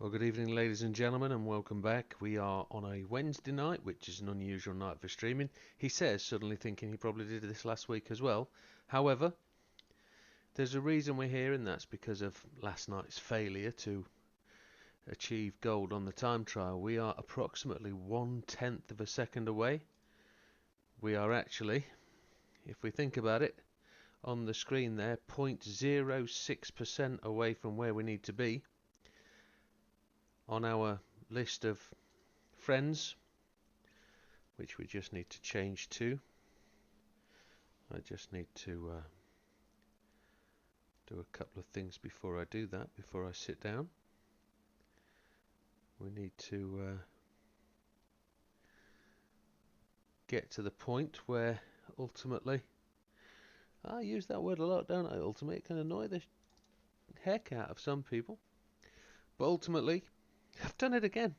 Well, good evening, ladies and gentlemen, and welcome back. We are on a Wednesday night, which is an unusual night for streaming. He says, suddenly thinking he probably did this last week as well. However, there's a reason we're here, and that's because of last night's failure to achieve gold on the time trial. We are approximately 1/10 of a second away. We are actually, if we think about it, on the screen there, 0.06% away from where we need to be on our list of friends, which we just need to change to. I just need to do a couple of things before I do that, before I sit down. We need to get to the point where ultimately, I use that word a lot, don't I? Ultimately, it can annoy the heck out of some people, but ultimately I've done it again.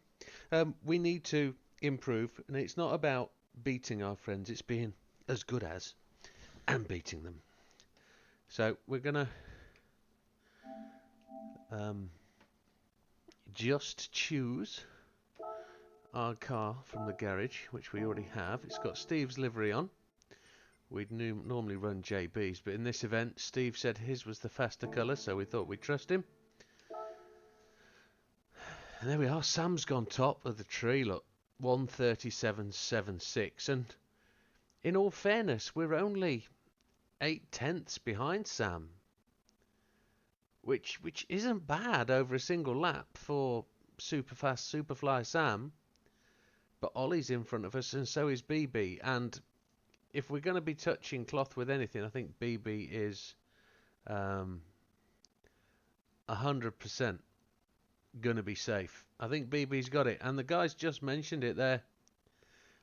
We need to improve, and it's not about beating our friends, it's being as good as and beating them. So we're gonna just choose our car from the garage, which we already have. It's got Steve's livery on. We'd normally run JB's, but in this event Steve said his was the faster colour, so we thought we'd trust him. And there we are, Sam's gone top of the tree, look, 1:37.76, and in all fairness, we're only 8/10 behind Sam, which isn't bad over a single lap for Superfast Superfly Sam. But Ollie's in front of us, and so is BB. And if we're going to be touching cloth with anything, I think BB is 100% going to be safe. I think BB's got it, and the guys just mentioned it there.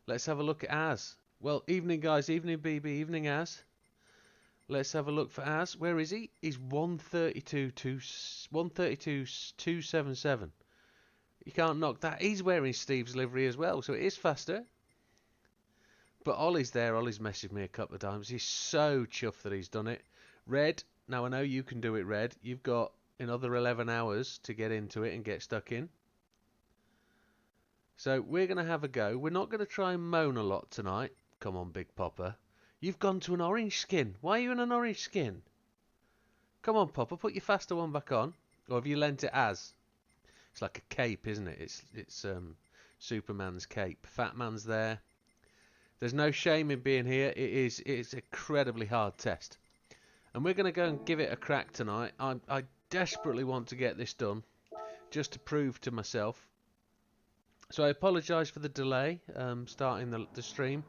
Let's have a look at Az. Well, evening guys, evening BB, evening Az. Let's have a look for Az. Where is he? He's 1:32.277. You can't knock that. He's wearing Steve's livery as well, so it is faster. But Ollie's there. Ollie's messaged me a couple of times. He's so chuffed that he's done it. Red, now I know you can do it, Red. You've got another 11 hours to get into it and get stuck in. So we're going to have a go. We're not going to try and moan a lot tonight. Come on, Big Popper. You've gone to an orange skin. Why are you in an orange skin? Come on, Popper, put your faster one back on. Or have you lent it as? It's like a cape, isn't it? It's Superman's cape. Fat Man's there. There's no shame in being here. It's an incredibly hard test. And we're going to go and give it a crack tonight. I desperately want to get this done, just to prove to myself. So I apologise for the delay starting the stream.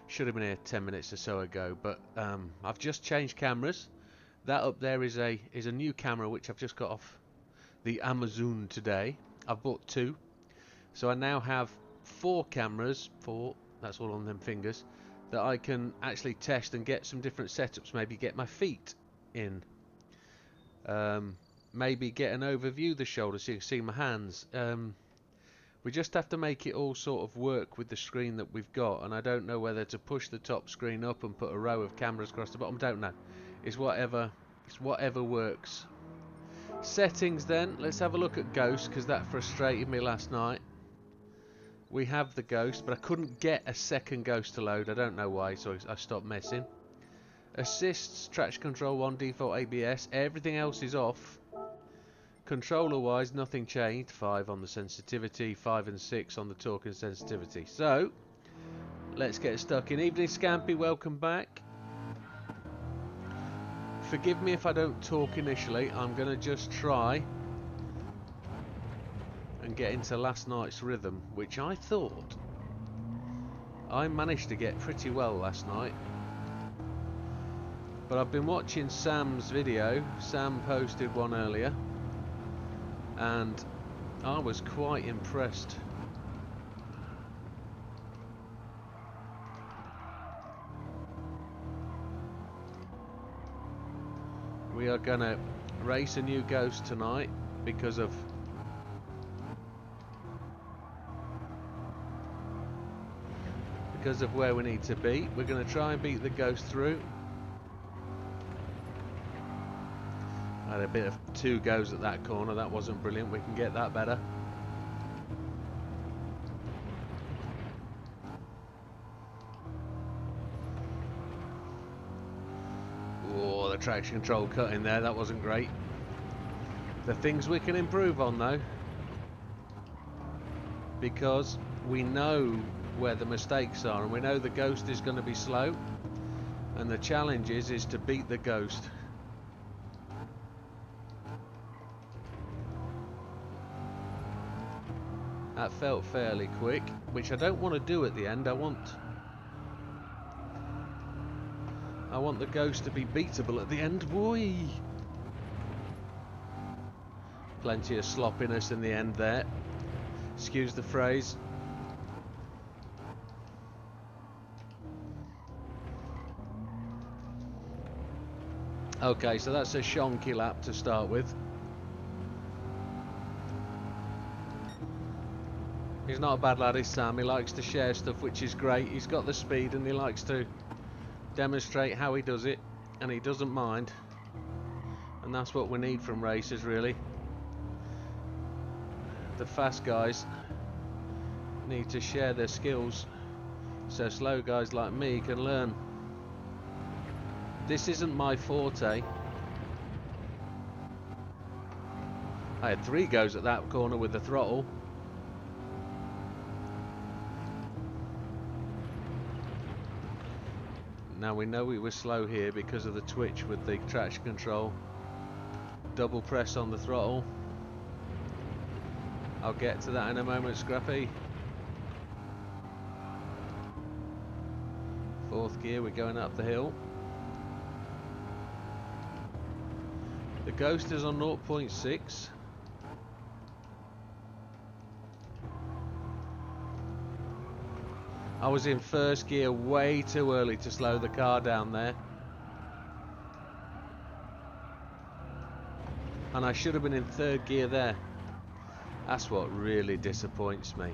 Should have been here 10 minutes or so ago, but I've just changed cameras. That up there is a new camera which I've just got off the Amazon today. I've bought 2, so I now have 4 cameras. 4. That's all on them fingers, that I can actually test and get some different setups. Maybe get my feet in. Maybe get an overview of the shoulder so you can see my hands. We just have to make it all sort of work with the screen that we've got, and I don't know whether to push the top screen up and put a row of cameras across the bottom. Don't know. It's whatever works. Settings then. Let's have a look at Ghost, because that frustrated me last night. We have the Ghost, but I couldn't get a second Ghost to load. I don't know why, so I stopped messing. Assists, traction control 1, default ABS. Everything else is off. Controller wise, nothing changed. 5 on the sensitivity, 5 and 6 on the torque and sensitivity. So let's get stuck in. Evening Scampy, welcome back. Forgive me if I don't talk initially. I'm going to just try and get into last night's rhythm, which I thought I managed to get pretty well last night. But I've been watching Sam's video. Sam posted one earlier, and I was quite impressed. We are going to race a new Ghost tonight because of where we need to be. We're going to try and beat the Ghost through. I had a bit of 2 goes at that corner. That wasn't brilliant. We can get that better. Oh, the traction control cut in there. That wasn't great. The things we can improve on though, because we know where the mistakes are and we know the Ghost is going to be slow, and the challenge is to beat the Ghost. That felt fairly quick, which I don't want to do at the end. I want the Ghost to be beatable at the end. Boy, plenty of sloppiness in the end there. Excuse the phrase. Okay, so that's a shonky lap to start with. He's not a bad lad, is Sam. He likes to share stuff, which is great. He's got the speed and he likes to demonstrate how he does it, and he doesn't mind. And that's what we need from racers, really. The fast guys need to share their skills so slow guys like me can learn. This isn't my forte. I had 3 goes at that corner with the throttle. Now we know we were slow here because of the twitch with the traction control. Double press on the throttle. I'll get to that in a moment, Scrappy. 4th gear, we're going up the hill. The Ghost is on 0.6. I was in 1st gear way too early to slow the car down there. And I should have been in 3rd gear there. That's what really disappoints me.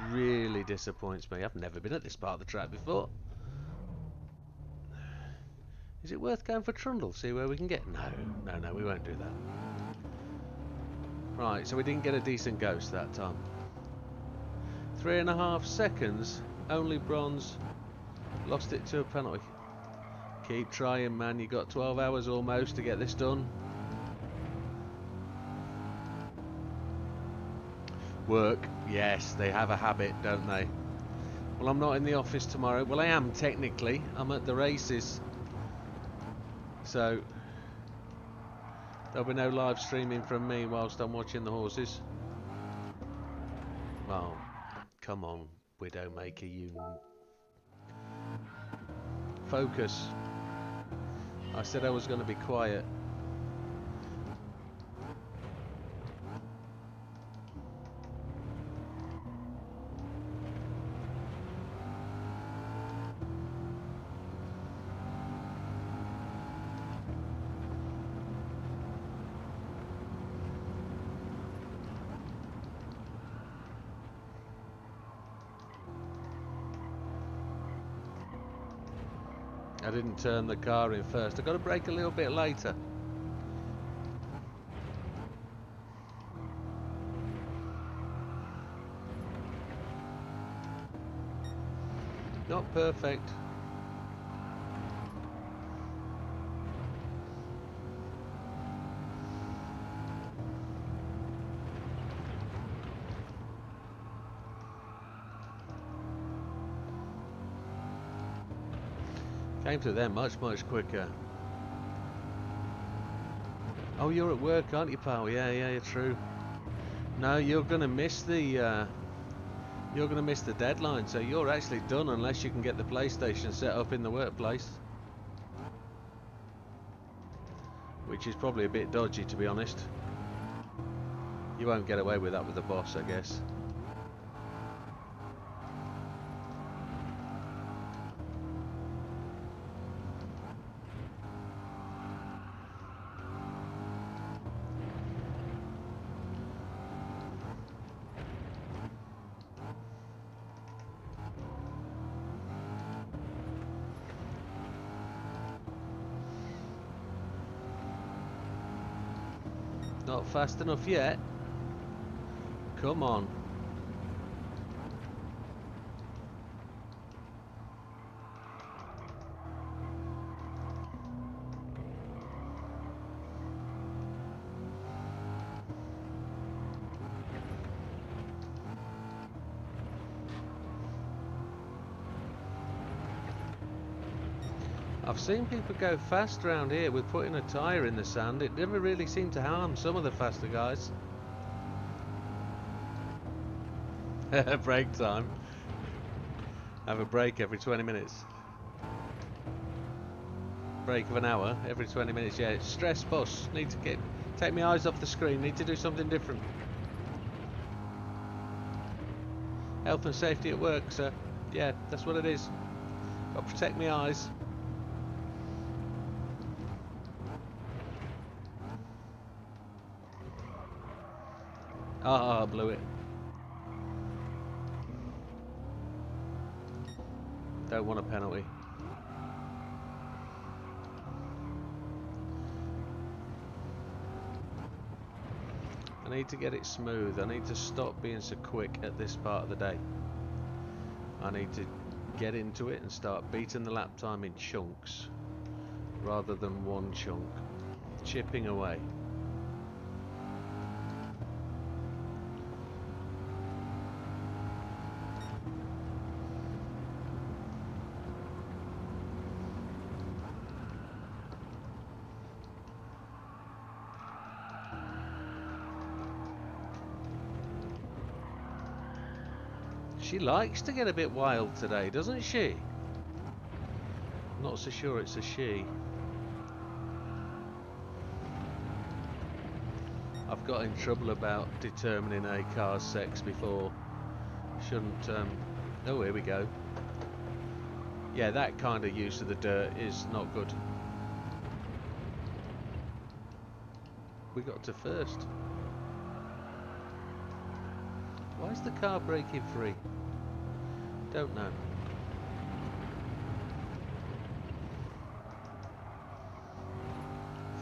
Really disappoints me. I've never been at this part of the track before. Is it worth going for Trundle? See where we can get? No, we won't do that. Right, so we didn't get a decent Ghost that time. 3.5 seconds. Only bronze. Lost it to a penalty. Keep trying, man. You got 12 hours almost to get this done. Work. Yes, they have a habit, don't they? Well, I'm not in the office tomorrow. Well, I am technically. I'm at the races. So there'll be no live streaming from me whilst I'm watching the horses. Well, come on, Widowmaker, you focus. I said I was going to be quiet. I didn't turn the car in first. I've got to brake a little bit later. Not perfect. Came to them much quicker. Oh, you're at work, aren't you, pal? Yeah, you're true. No, you're gonna miss the deadline, so you're actually done unless you can get the PlayStation set up in the workplace, which is probably a bit dodgy, to be honest. You won't get away with that with the boss, I guess. Not fast enough yet. Come on. I've seen people go fast around here with putting a tyre in the sand. It never really seemed to harm some of the faster guys. Break time. Have a break every 20 minutes. Break of an hour every 20 minutes. Yeah, it's stress bus. Need to take my eyes off the screen. Need to do something different. Health and safety at work, sir. Yeah, that's what it is. Got to protect my eyes. Ah, I blew it. Don't want a penalty. I need to get it smooth. I need to stop being so quick at this part of the day. I need to get into it and start beating the lap time in chunks rather than one chunk. Chipping away. She likes to get a bit wild today, doesn't she? Not so sure it's a she. I've got in trouble about determining a car's sex before. Shouldn't, oh, here we go. Yeah, that kind of use of the dirt is not good. We got to first. Why is the car braking free? Don't know.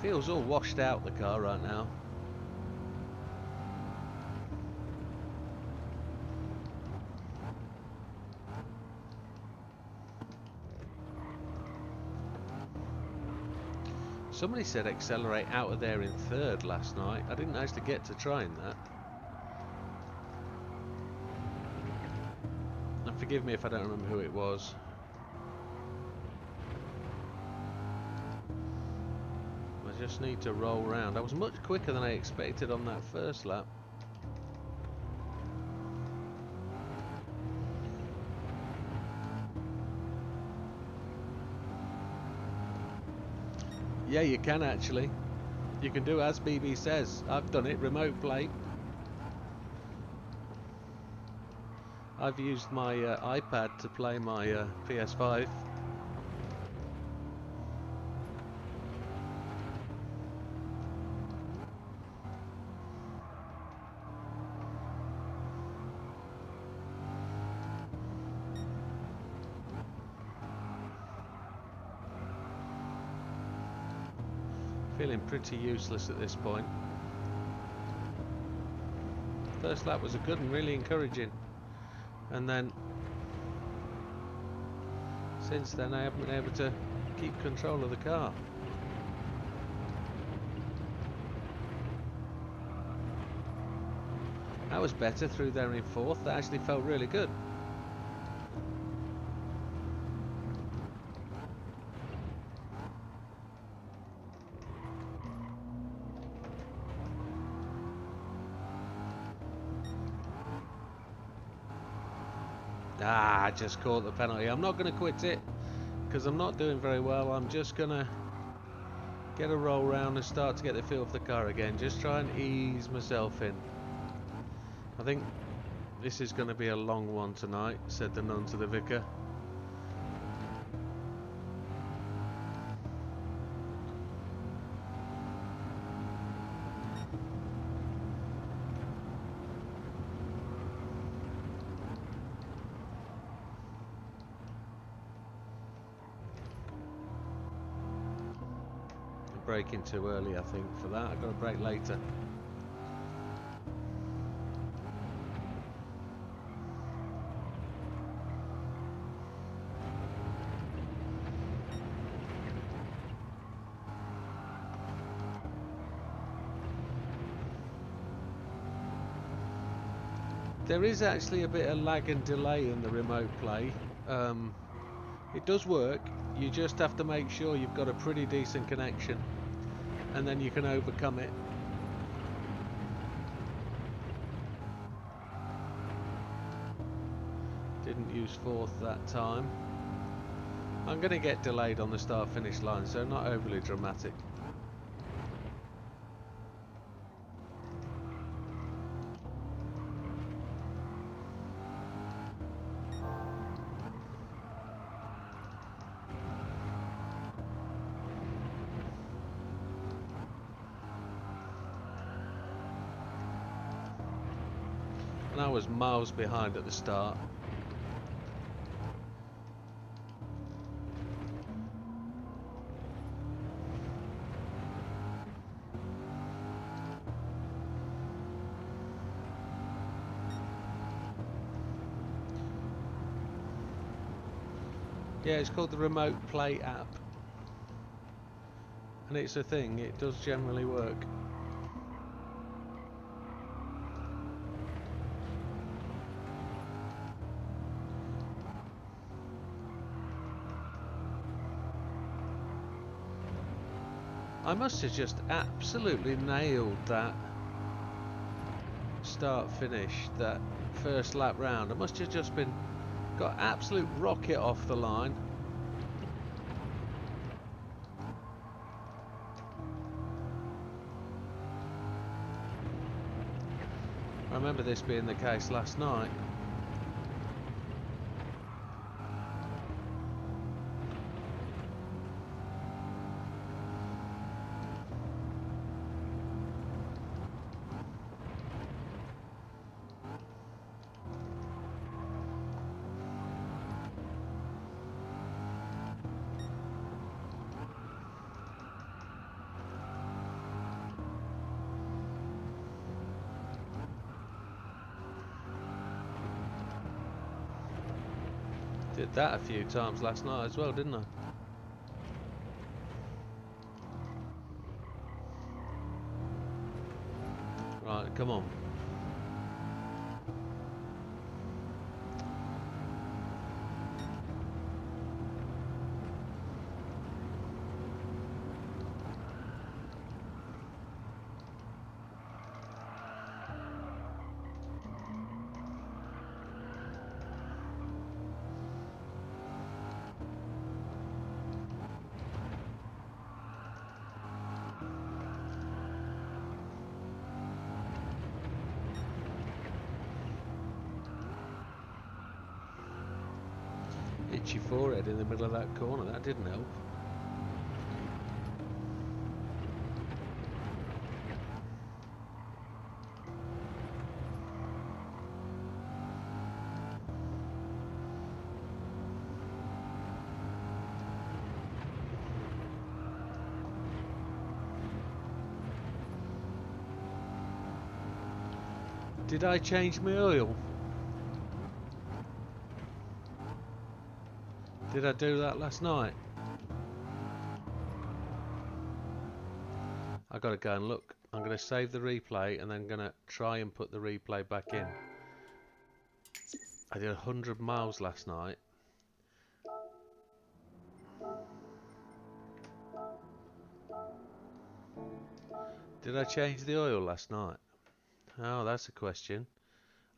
Feels all washed out, the car, right now. Somebody said accelerate out of there in third last night. I didn't actually get to trying that. And forgive me if I don't remember who it was. I just need to roll round. I was much quicker than I expected on that first lap. Yeah, you can actually. You can do as BB says. I've done it, remote play. I've used my iPad to play my PS5. Feeling pretty useless at this point. First lap was a good and really encouraging, and then since then I haven't been able to keep control of the car. That was better through there in fourth. That actually felt really good. Ah, I just caught the penalty. I'm not going to quit it because I'm not doing very well. I'm just going to get a roll round and start to get the feel of the car again. Just try and ease myself in. I think this is going to be a long one tonight, said the nun to the vicar. Braking too early, I think, for that. I've got to brake later. There is actually a bit of lag and delay in the remote play. It does work. You just have to make sure you've got a pretty decent connection, and then you can overcome it. Didn't use fourth that time. I'm going to get delayed on the start-finish line, so not overly dramatic. And I was miles behind at the start. Yeah, it's called the Remote Play app. And it's a thing, it does generally work. I must have just absolutely nailed that start finish, that first lap round. I must have just got absolute rocket off the line. I remember this being the case last night. Did that a few times last night as well, didn't I? Right, come on. Itchy forehead in the middle of that corner, that didn't help. Did I change my oil? Did I do that last night? I gotta go and look. I'm gonna save the replay and then gonna try and put the replay back in. I did 100 miles last night. Did I change the oil last night? Oh, that's a question.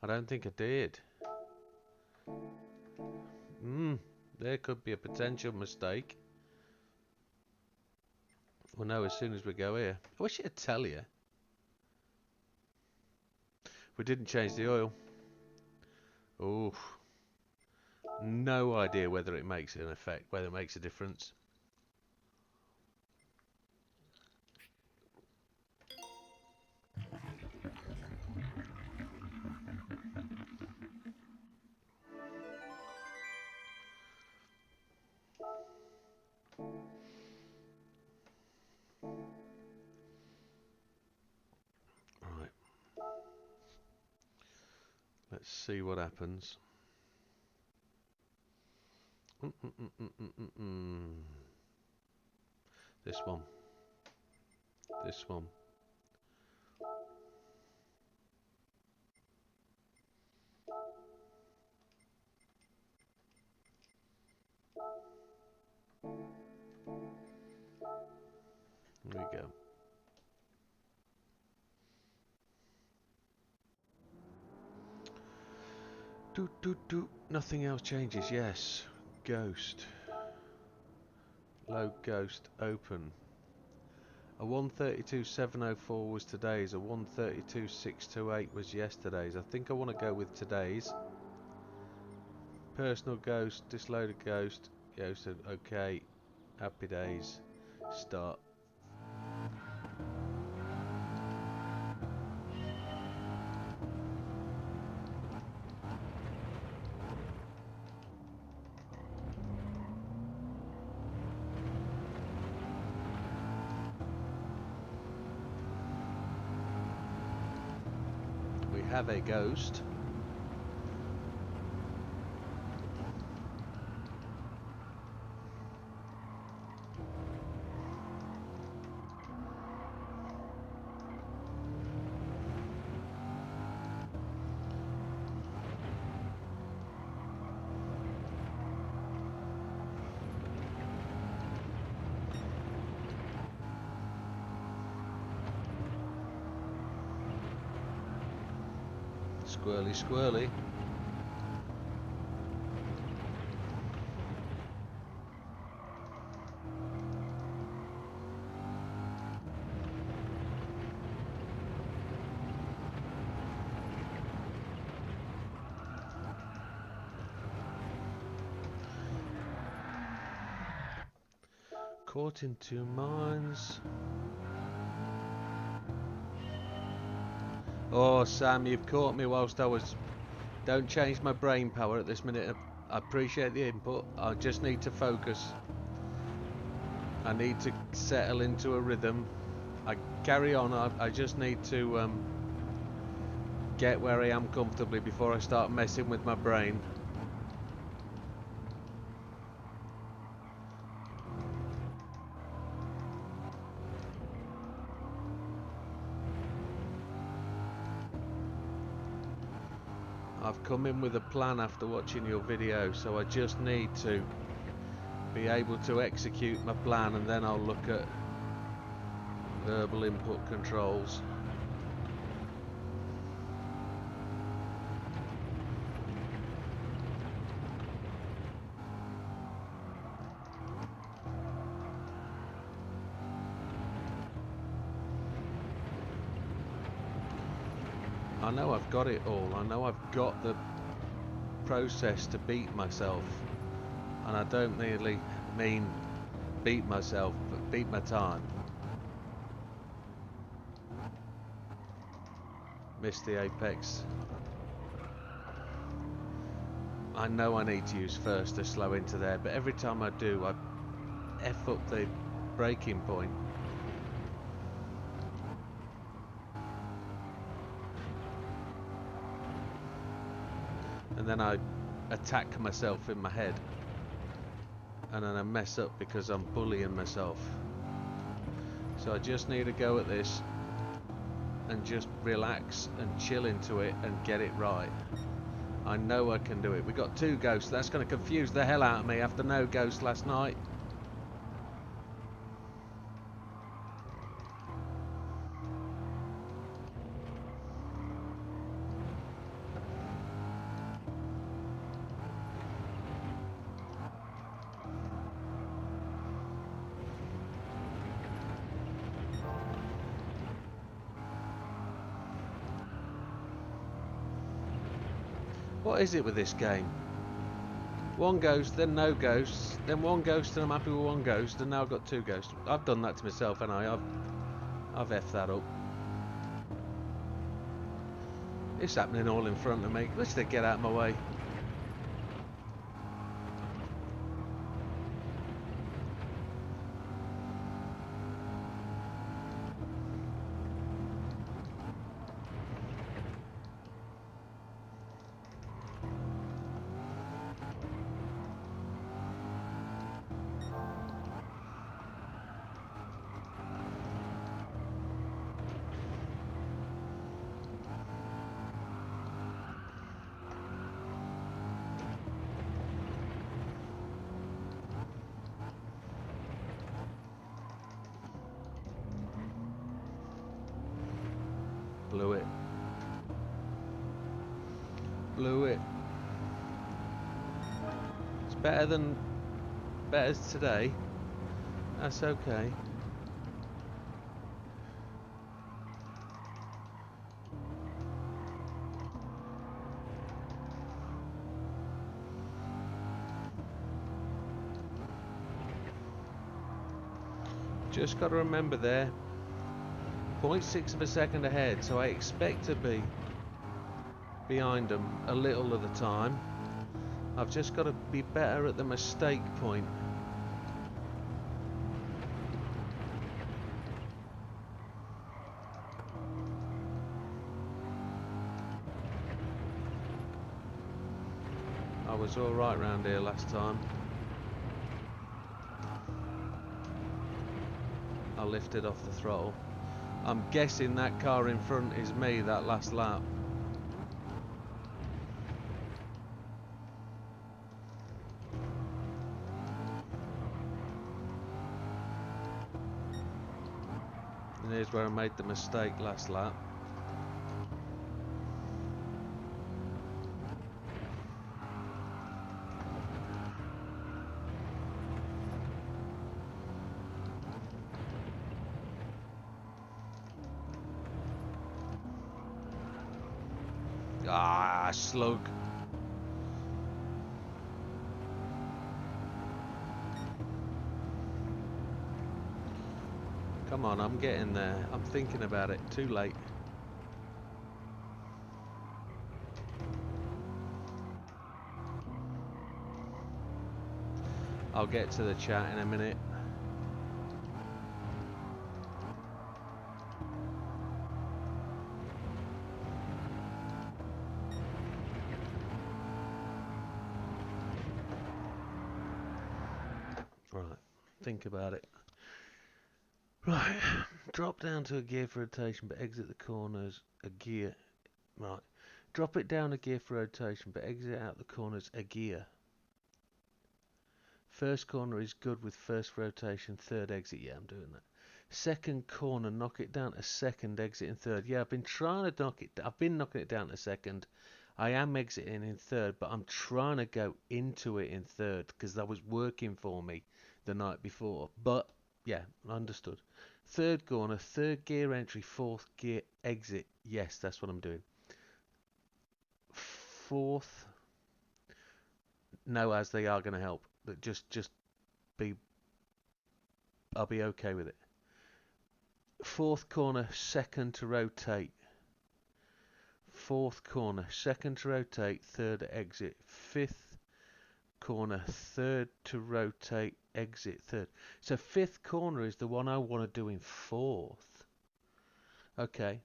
I don't think I did. There could be a potential mistake. We'll know as soon as we go here. I wish it'd tell you. We didn't change the oil. Oh, no idea whether it makes an effect, whether it makes a difference. Right. Let's see what happens. This one. This one. There we go. Nothing else changes. Yes. Ghost. Load ghost. Open. A 132.704 was today's. A 132.628 was yesterday's. I think I want to go with today's. Personal ghost. Disloaded ghost. Ghosted. Okay. Happy days. Start. We have a ghost. Squirrely, squirrely. Caught in two minds. Oh, Sam, you've caught me whilst I was... Don't change my brain power at this minute. I appreciate the input. I just need to focus. I need to settle into a rhythm. I carry on. I just need to get where I am comfortably before I start messing with my brain. I've come in with a plan after watching your video, so I just need to be able to execute my plan, and then I'll look at verbal input controls. I know I've got it all. I know I've got the process to beat myself, and I don't really mean beat myself, but beat my time. Missed the apex. I know I need to use first to slow into there, but every time I do, I F up the braking point. And then I attack myself in my head, and then I mess up because I'm bullying myself. So I just need to go at this and just relax and chill into it and get it right. I know I can do it. We got two ghosts. That's going to confuse the hell out of me after no ghost last night. What is it with this game? One ghost, then no ghosts, then one ghost and I'm happy with one ghost, and now I've got two ghosts. I've done that to myself, and I've effed that up. It's happening all in front of me. Let's get out of my way. Blew it. Blew it. It's better today. That's okay. Just got to remember there, 0.6 of a second ahead, so I expect to be behind them a little of the time. I've just got to be better at the mistake point. I was alright round here last time. I lifted off the throttle. I'm guessing that car in front is me that last lap. And here's where I made the mistake last lap. Ah, slug. Come on, I'm getting there. I'm thinking about it. Too late. I'll get to the chat in a minute. Right, think about it. Right, drop down to a gear for rotation but exit the corners a gear. Right, drop it down a gear for rotation but exit out the corners a gear. First corner is good with first rotation, third exit. Yeah, I'm doing that. Second corner, knock it down to second, exit in third. Yeah, I've been trying to knock it. I've been knocking it down to second. I am exiting in third, but I'm trying to go into it in third because that was working for me the night before. But yeah, understood. Third corner, third gear entry, fourth gear exit. Yes, that's what I'm doing. Fourth, no, as they are going to help. Just be. I'll be okay with it. Fourth corner, second to rotate. Fourth corner, second to rotate, third exit. Fifth corner, third to rotate, exit third. So fifth corner is the one I want to do in fourth. Okay.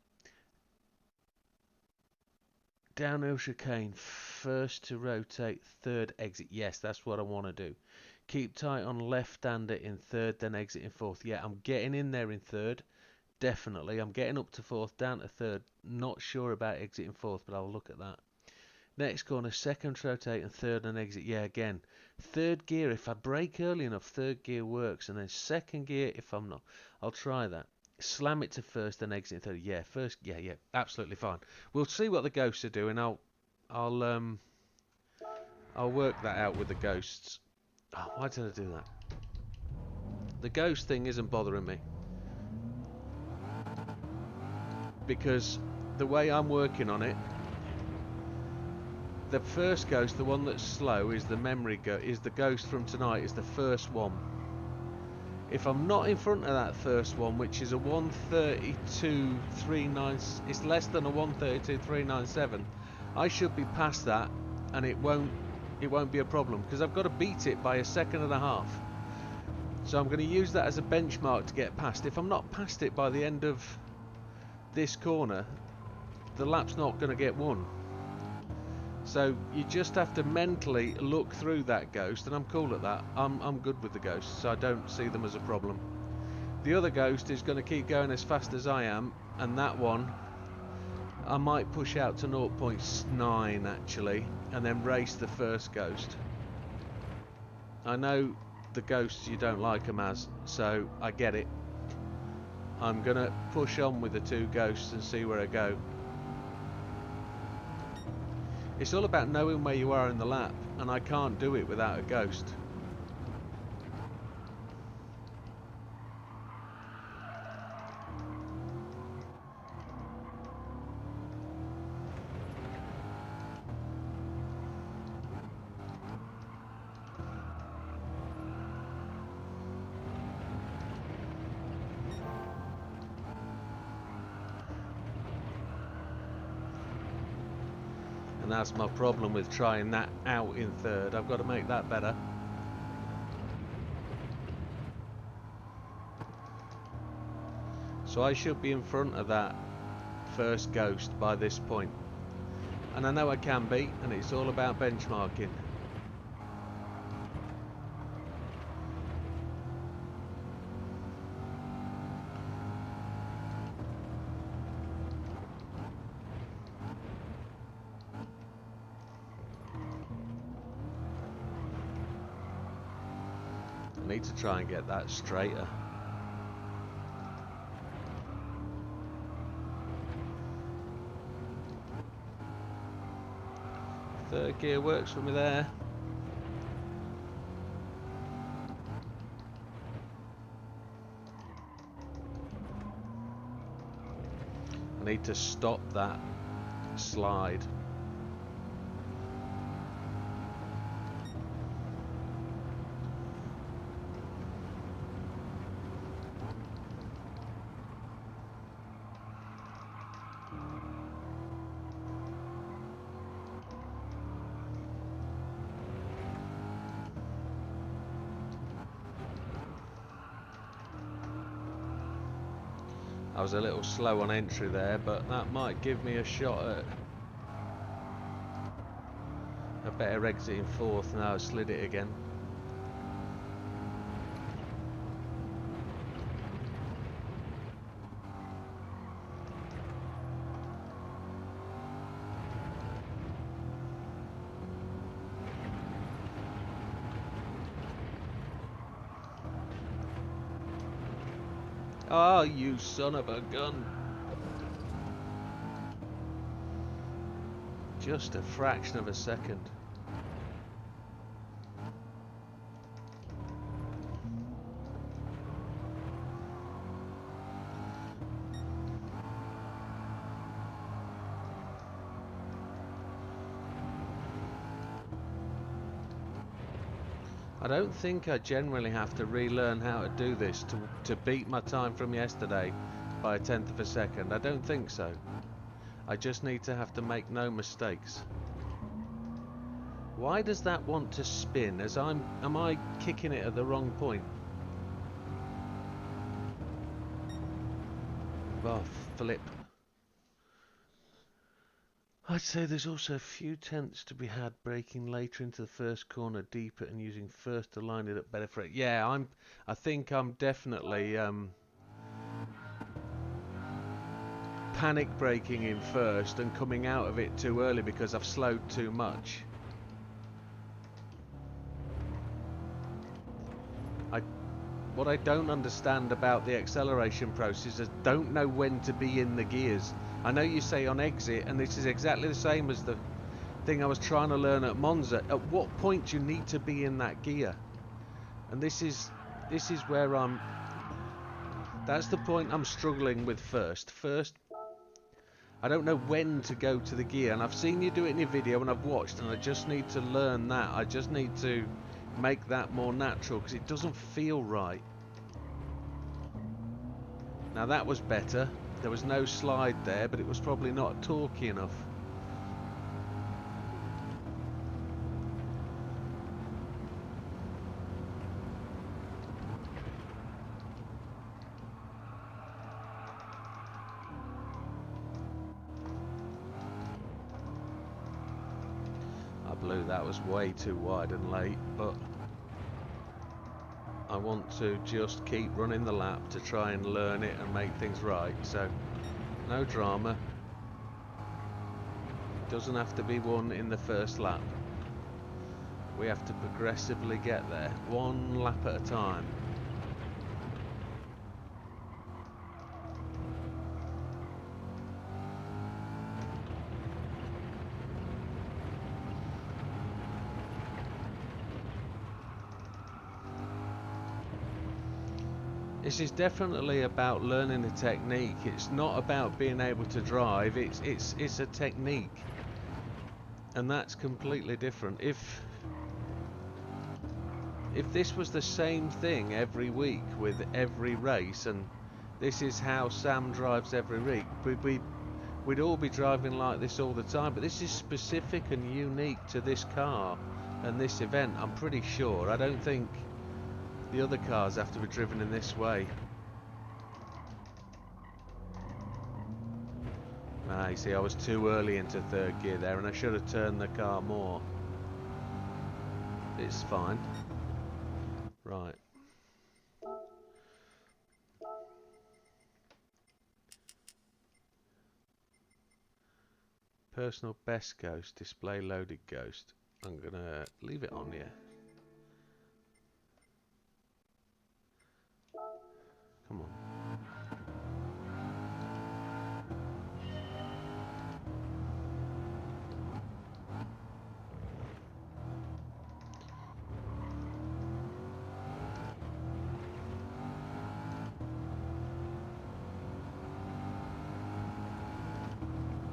Downhill chicane, first to rotate, third exit. Yes, that's what I want to do. Keep tight on left-hander in third, then exit in fourth. Yeah, I'm getting in there in third. Definitely. I'm getting up to fourth, down to third. Not sure about exiting fourth, but I'll look at that. Next corner, second to rotate and third and exit. Yeah, again. Third gear, if I brake early enough, third gear works. And then second gear, if I'm not. I'll try that. Slam it to first, then exit in third. Yeah, first. Yeah, absolutely fine. We'll see what the ghosts are doing. I'll work that out with the ghosts. Oh, why did I do that? The ghost thing isn't bothering me. Because the way I'm working on it, the first ghost, the one that's slow, is the memory is the ghost from tonight, is the first one. If I'm not in front of that first one, which is a 132.39, it's less than a 132.397, I should be past that, and it won't be a problem because I've got to beat it by a second and a half. So I'm going to use that as a benchmark to get past. If I'm not past it by the end of this corner, the lap's not going to get won. So you just have to mentally look through that ghost, and I'm cool at that. I'm good with the ghosts, so I don't see them as a problem. The other ghost is going to keep going as fast as I am, and that one I might push out to 0.9 actually, and then race the first ghost. I know the ghosts, you don't like them as, so I get it. I'm gonna push on with the 2 ghosts and see where I go. It's all about knowing where you are in the lap, and I can't do it without a ghost. And that's my problem with trying that out in 3rd. I've got to make that better. So I should be in front of that first ghost by this point. And I know I can be, and it's all about benchmarking. I need to try and get that straighter. Third gear works for me there. I need to stop that slide. I was a little slow on entry there, but that might give me a shot at a better exit in 4th. Now I've slid it again. Oh, you son of a gun. Just a fraction of a second. I don't think I generally have to relearn how to do this to beat my time from yesterday by a 1/10 of a second. I don't think so. I just need to have to make no mistakes. Why does that want to spin? Am I kicking it at the wrong point? Oh, flip. I'd say there's also a few tenths to be had braking later into the first corner deeper and using first to line it up better for it. Yeah, I think I'm definitely panic braking in first and coming out of it too early because I've slowed too much. What I don't understand about the acceleration process is I don't know when to be in the gears. I know you say on exit, and this is exactly the same as the thing I was trying to learn at Monza. At what point do you need to be in that gear? And this is where that's the point I'm struggling with first. I don't know when to go to the gear, and I've seen you do it in your video and I've watched, and I just need to learn that. I just need to make that more natural because it doesn't feel right. Now that was better. There was no slide there, but it was probably not torquey enough. I blew that was way too wide and late, but I want to just keep running the lap to try and learn it and make things right. So no drama. Doesn't have to be won in the first lap. We have to progressively get there, one lap at a time. This is definitely about learning a technique. It's not about being able to drive. It's a technique, and that's completely different. If this was the same thing every week with every race, and this is how Sam drives every week, we'd all be driving like this all the time. But this is specific and unique to this car and this event. I'm pretty sure. I don't think the other cars have to be driven in this way. Ah, you see, I was too early into third gear there, and I should have turned the car more. It's fine. Right. Personal best ghost, display loaded ghost. I'm gonna leave it on here. Come on.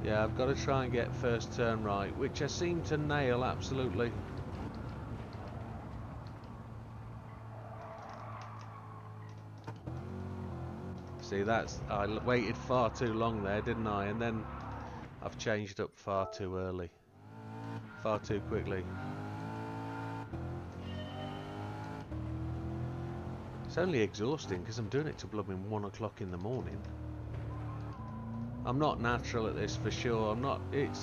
Yeah, I've got to try and get first turn right, which I seem to nail absolutely. See, I waited far too long there, didn't I? And then I've changed up far too early. Far too quickly. It's only exhausting because I'm doing it till blooming 1 o'clock in the morning. I'm not natural at this for sure. I'm not. It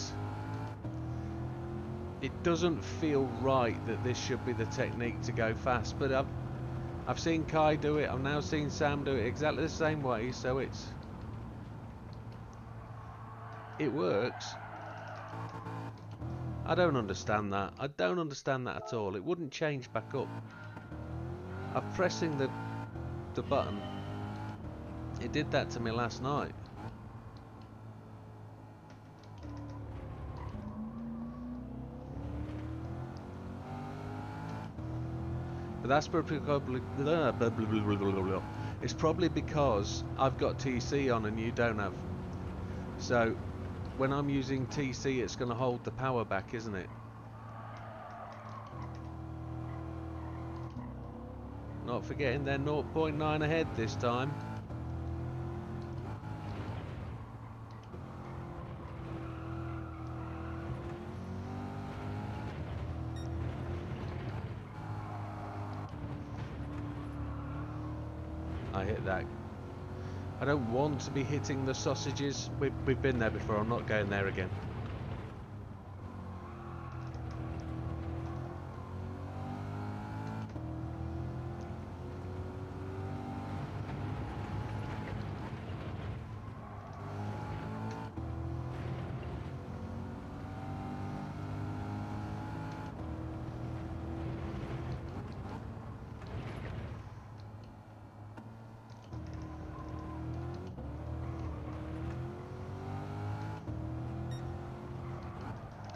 doesn't feel right that this should be the technique to go fast. But I've seen Kai do it. I've now seen Sam do it exactly the same way. So it works. I don't understand that. I don't understand that at all. It wouldn't change back up. I'm pressing the button. It did that to me last night. But that's probably it's probably because I've got TC on and you don't have. So when I'm using TC, it's going to hold the power back, isn't it? Not forgetting they're 0.9 ahead this time. I hit that. I don't want to be hitting the sausages. We've been there before. I'm not going there again.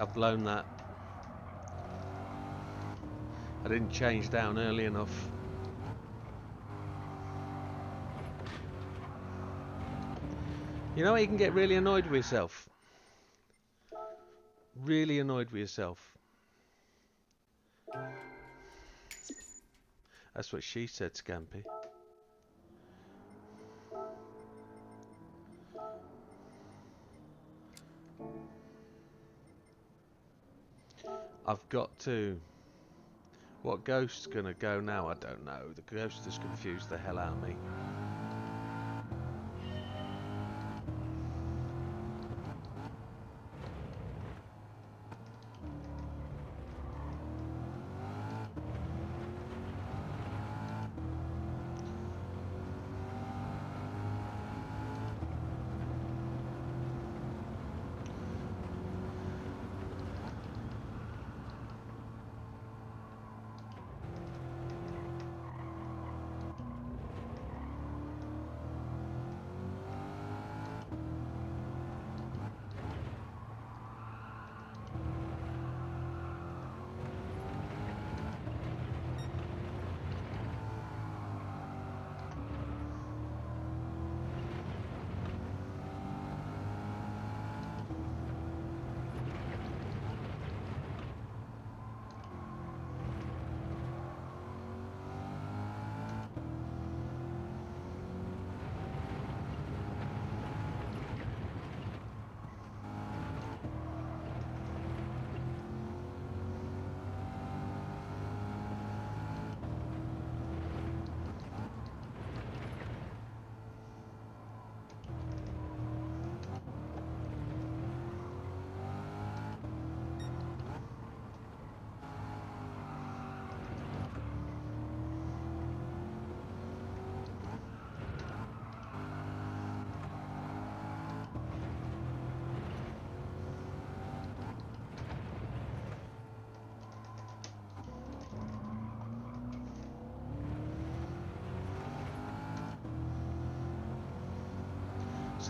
I've blown that. I didn't change down early enough. You know, you can get really annoyed with yourself. Really annoyed with yourself. That's what she said, Scampy. I've got to... What ghost's gonna go now? I don't know. The ghost has confused the hell out of me.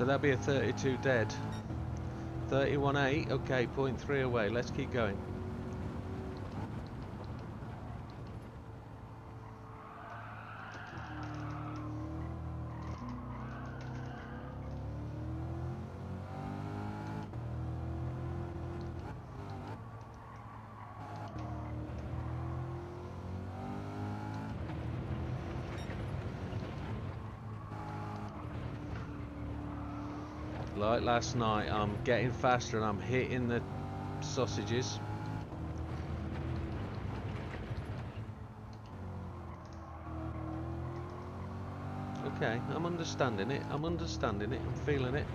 So that'll be a 32 dead. 31.8, okay, 0.3 away. Let's keep going. Like last night, I'm getting faster and I'm hitting the sausages. Okay, I'm understanding it. I'm understanding it. I'm feeling it.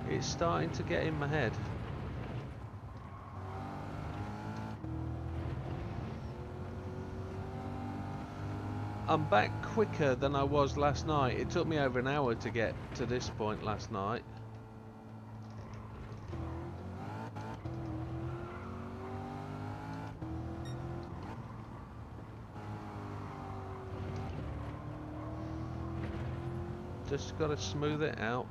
It's starting to get in my head. I'm back quicker than I was last night. It took me over an hour to get to this point last night. Just gotta smooth it out.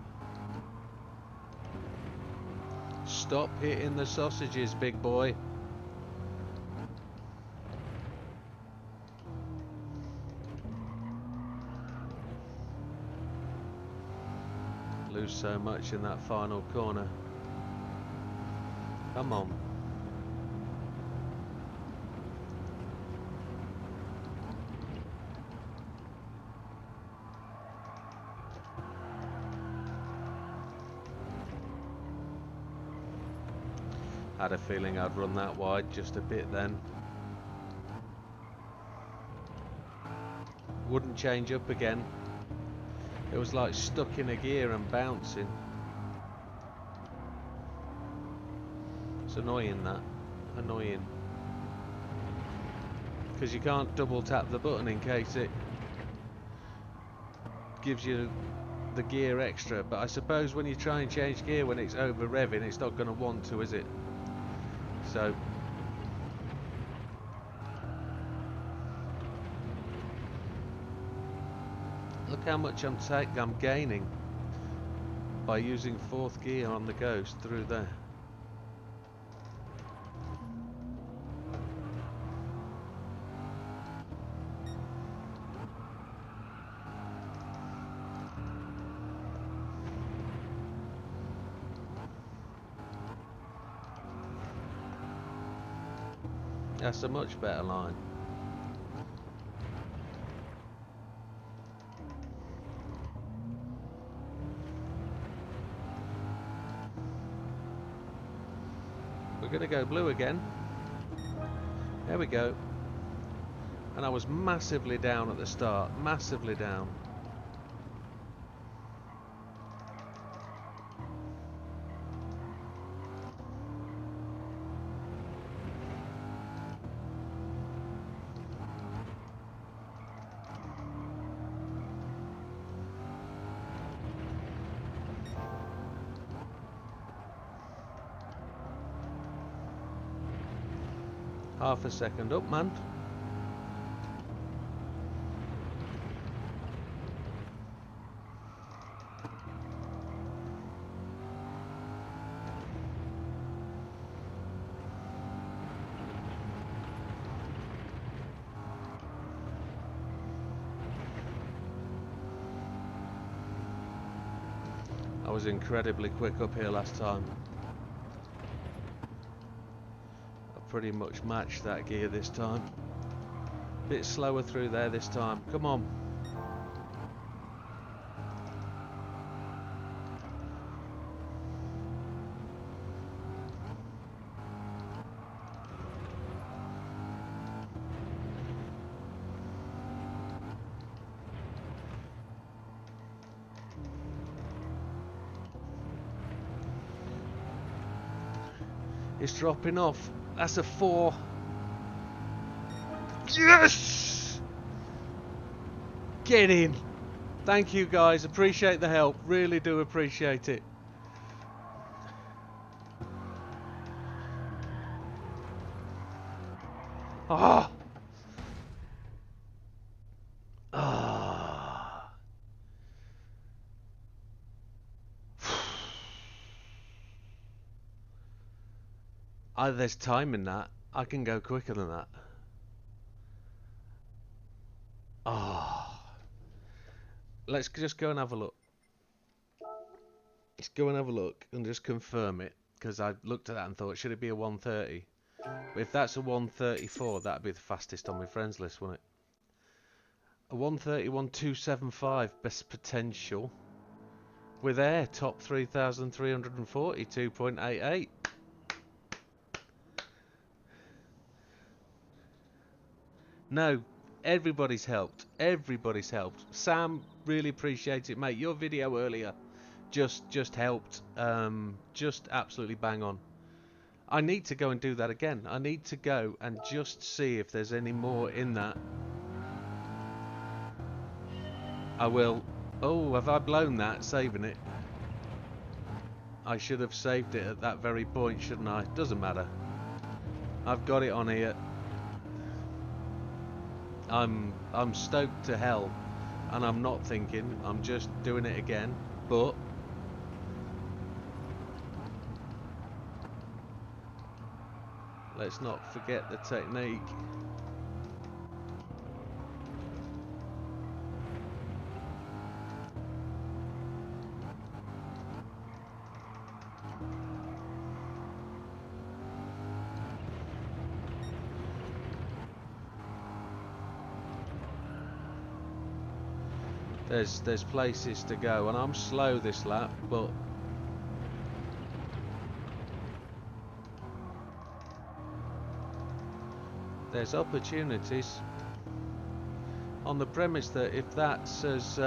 Stop hitting the sausages, big boy. Lose so much in that final corner. Come on. Had a feeling I'd run that wide just a bit then. Wouldn't change up again. It was like stuck in a gear and bouncing. It's annoying, that. Annoying. Because you can't double tap the button in case it gives you the gear extra. But I suppose when you try and change gear when it's over revving, it's not going to want to, is it? So look how much I'm gaining by using fourth gear on the Ghost through there. That's a much better line. We're going to go blue again. There we go. And I was massively down at the start. Massively down. Half a second up, man. I was incredibly quick up here last time. Pretty much matched that gear this time. Bit slower through there this time. Come on. It's dropping off. That's a 4. Yes! Get in. Thank you guys. Appreciate the help. Really do appreciate it. Ah. Ah. There's time in that. I can go quicker than that. Oh. Let's just go and have a look. Let's go and have a look and just confirm it. Because I looked at that and thought, should it be a 130? But if that's a 134, that'd be the fastest on my friends list, wouldn't it? A 130, 1275, best potential. With air, top 3,340, 2.88. No, everybody's helped. Everybody's helped. Sam, really appreciate it, mate. Your video earlier just helped. Just absolutely bang on. I need to go and do that again. I need to go and just see if there's any more in that. I will. Oh, have I blown that, saving it? I should have saved it at that very point, shouldn't I? Doesn't matter. I've got it on here. I'm stoked to hell, and I'm not thinking. I'm just doing it again, but let's not forget the technique. There's places to go, and I'm slow this lap, but there's opportunities on the premise that if that's as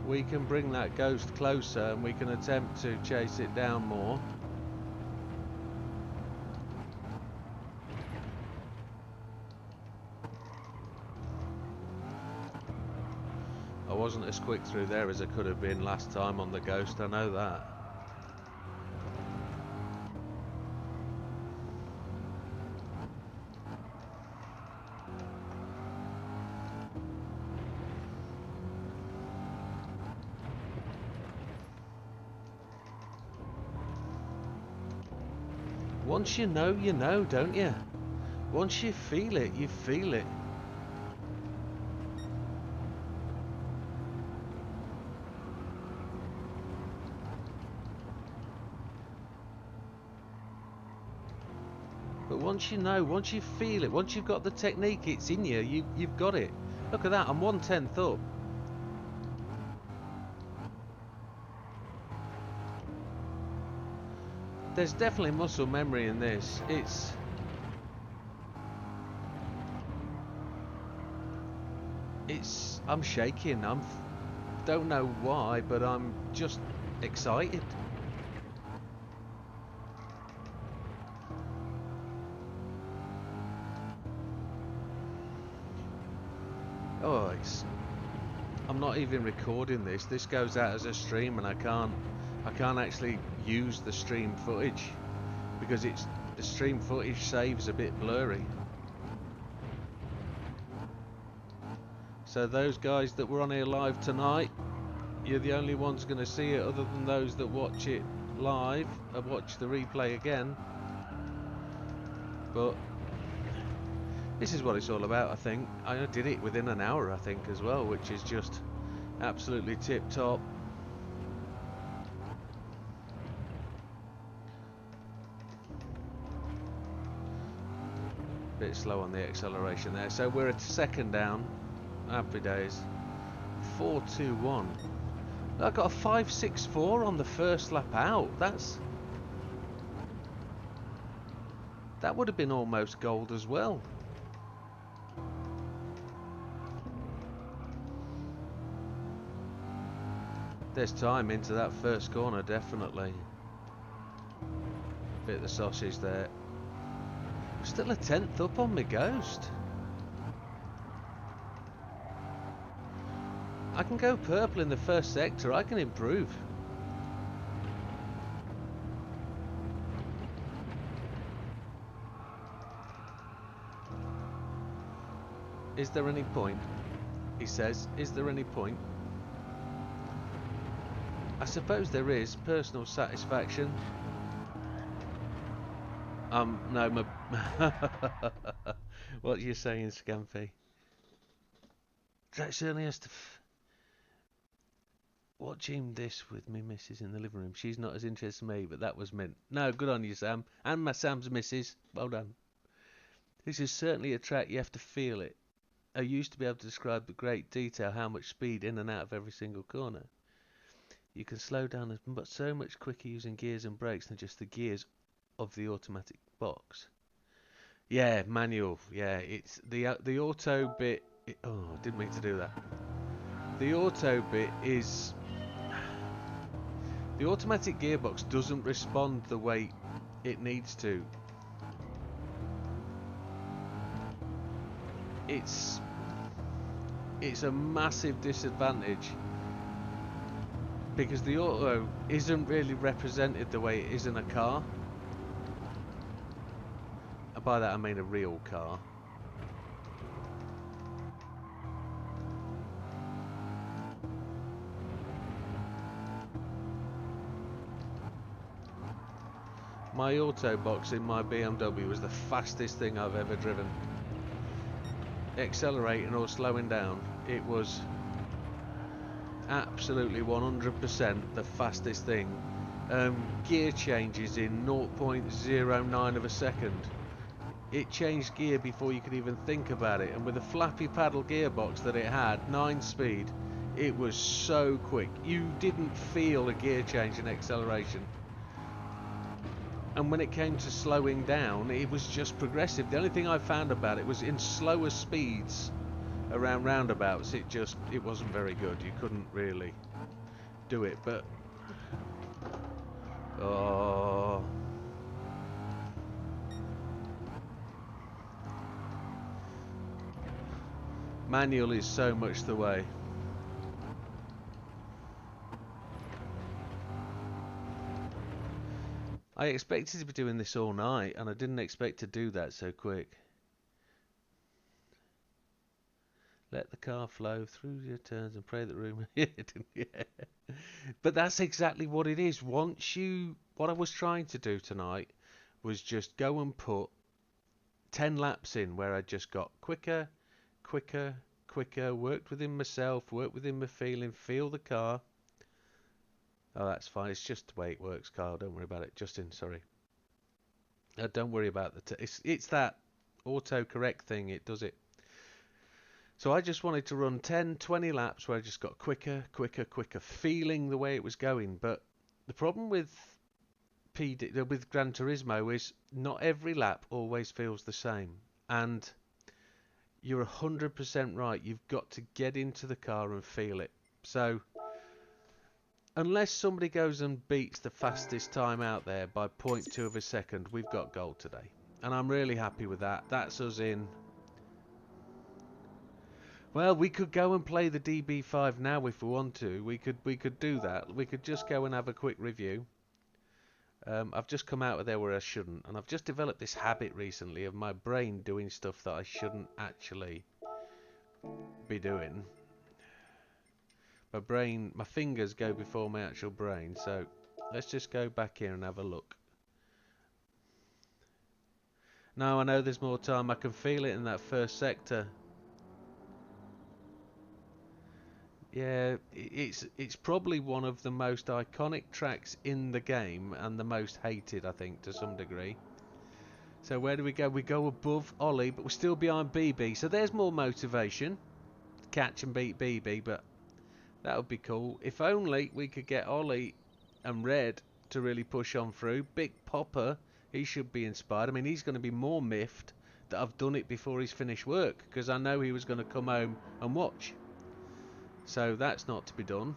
we can bring that Ghost closer and we can attempt to chase it down more. I wasn't as quick through there as I could have been last time on the Ghost, I know that. Once you know, don't you? Once you feel it, you feel it. But once you know, once you feel it, once you've got the technique, it's in you, you've got it. Look at that, I'm 1/10 up. There's definitely muscle memory in this. I'm shaking. Don't know why, but I'm just excited. Oh, I'm not even recording this. This goes out as a stream, and I can't actually use the stream footage because the stream footage saves a bit blurry. So those guys that were on here live tonight, you're the only ones going to see it, other than those that watch it live and watch the replay again. But this is what it's all about, I think. I did it within an hour, I think, as well, which is just absolutely tip top. Bit slow on the acceleration there. So we're a second down. Happy days. 4.21. I got a 5.64 on the first lap out. That would have been almost gold as well. There's time into that first corner, definitely. Bit of the sausage there. Still a 10th up on my Ghost. I can go purple in the first sector. I can improve. Is there any point? He says, is there any point? I suppose there is personal satisfaction. No, what are you saying, Scampy? Jack certainly has to watching this with me missus in the living room. She's not as interested as me, but that was meant. No, good on you, Sam. And my Sam's missus. Well done. This is certainly a track, you have to feel it. I used to be able to describe with great detail how much speed in and out of every single corner. You can slow down so much quicker using gears and brakes than just the gears of the automatic box. Yeah, manual. Yeah, it's the auto bit. Oh, I didn't mean to do that. The auto bit is the automatic gearbox doesn't respond the way it needs to. It's a massive disadvantage because the auto isn't really represented the way it is in a car. And by that I mean a real car. My auto box in my BMW was the fastest thing I've ever driven. Accelerating or slowing down, it was absolutely 100% the fastest thing. Gear changes in 0.09 of a second. It changed gear before you could even think about it, and with a flappy paddle gearbox that it had, 9-speed, it was so quick. You didn't feel a gear change in acceleration. And when it came to slowing down, it was just progressive. The only thing I found about it was in slower speeds around roundabouts, it wasn't very good. You couldn't really do it, but oh, manual is so much the way. I expected to be doing this all night, and I didn't expect to do that so quick. Let the car flow through your turns and pray that room. Yeah. But that's exactly what it is. What I was trying to do tonight was just go and put 10 laps in where I just got quicker, worked within myself, worked within my feeling, feel the car. Oh, that's fine. It's just the way it works, Carl. Don't worry about it. Justin, sorry. Don't worry about it's that auto-correct thing. It does it. So I just wanted to run 10, 20 laps where I just got quicker, feeling the way it was going. But the problem with Gran Turismo is not every lap always feels the same. And you're 100% right. You've got to get into the car and feel it. So unless somebody goes and beats the fastest time out there by 0.2 of a second, we've got gold today. And I'm really happy with that. That's us in. Well, we could go and play the DB5 now if we want to. We could do that. We could just go and have a quick review. I've just come out of there where I shouldn't. And I've just developed this habit recently of my brain doing stuff that I shouldn't actually be doing. My fingers go before my actual brain, so let's just go back here and have a look. Now I know there's more time. I can feel it in that first sector. Yeah, it's probably one of the most iconic tracks in the game and the most hated, I think, to some degree. So where do we go? We go above Ollie, but we're still behind BB. So there's more motivation to catch and beat BB, but that would be cool. If only we could get Ollie and Red to really push on through. Big Popper, he should be inspired. I mean, he's going to be more miffed that I've done it before he's finished work, because I know he was going to come home and watch. So that's not to be done.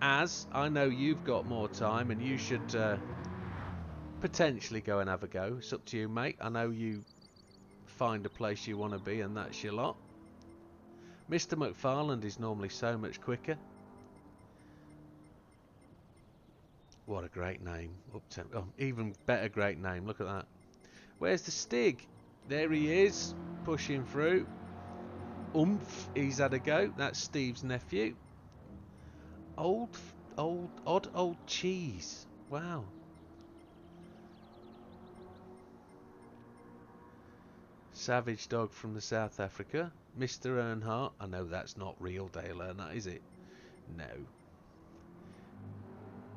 As I know you've got more time and you should potentially go and have a go. It's up to you, mate. I know you find a place you want to be, and that's your lot. Mr. McFarland is normally so much quicker. What a great name. Oh, even better great name. Look at that. Where's the Stig? There he is, pushing through. He's had a go. That's Steve's nephew. Old odd old cheese. Wow. Savage dog from the South Africa. Mr. Earnhardt. I know that's not real Dale Earnhardt, is it? No.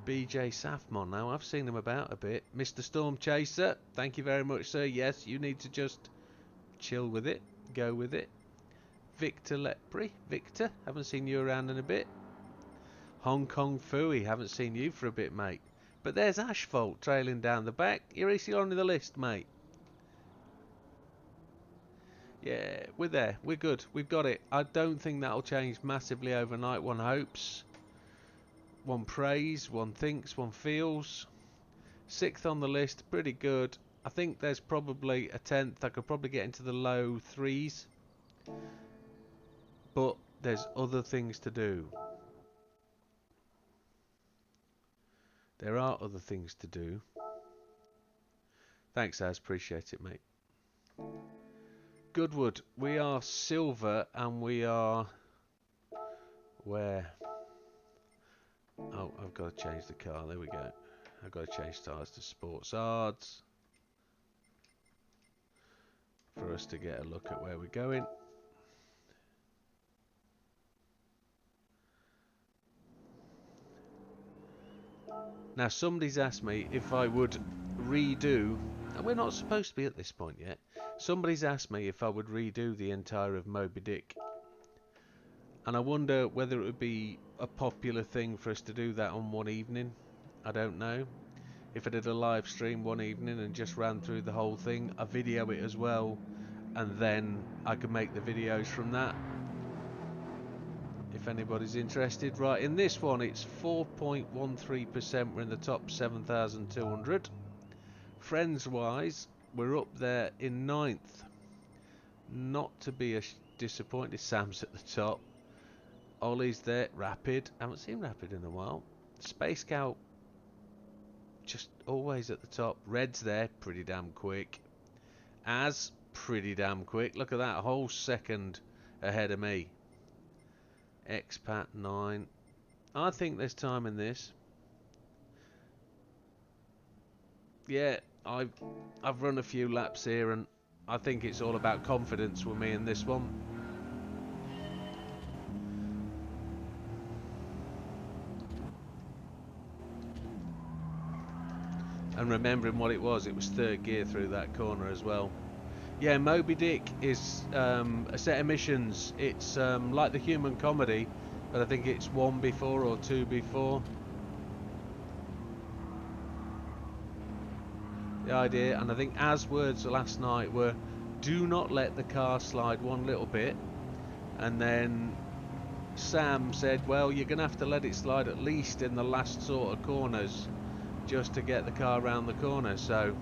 BJ Safmon. Now I've seen him about a bit. Mr. Storm Chaser. Thank you very much, sir. Yes, you need to just chill with it. Go with it. Victor Lepre. Victor, haven't seen you around in a bit. Hong Kong Fooey. Haven't seen you for a bit, mate. But there's Asphalt trailing down the back. You're still on the list, mate. Yeah, we're there. We're good. We've got it. I don't think that'll change massively overnight. One hopes. One prays. One thinks. One feels. 6th on the list. Pretty good. I think there's probably a 10th. I could probably get into the low 3s. But there's other things to do. There are other things to do. Thanks, Az. Appreciate it, mate. Goodwood. We are silver and we are... Where? Oh, I've got to change the car. There we go. I've got to change tyres to Sports Ards. For us to get a look at where we're going. Now somebody's asked me if I would redo, and we're not supposed to be at this point yet, somebody's asked me if I would redo the entire of Moby Dick. And I wonder whether it would be a popular thing for us to do that on one evening. I don't know. If I did a live stream one evening and just ran through the whole thing, I video it as well, and then I could make the videos from that. If anybody's interested. Right, in this one it's 4.13%. We're in the top 7,200. Friends wise, we're up there in 9th. Not to be disappointed, Sam's at the top. Ollie's there. Rapid, haven't seen Rapid in a while. Space Scout just always at the top. Red's there, pretty damn quick. Az, pretty damn quick. Look at that, a whole second ahead of me. Expat 9. I think there's time in this. Yeah, I've run a few laps here and I think it's all about confidence with me in this one. And remembering what it was 3rd gear through that corner as well. Yeah, Moby Dick is a set of missions. It's like the Human Comedy, but I think it's 1 before or 2 before. The idea, and I think Az words last night were, do not let the car slide one little bit. And then Sam said, well, you're going to have to let it slide at least in the last sort of corners just to get the car around the corner. So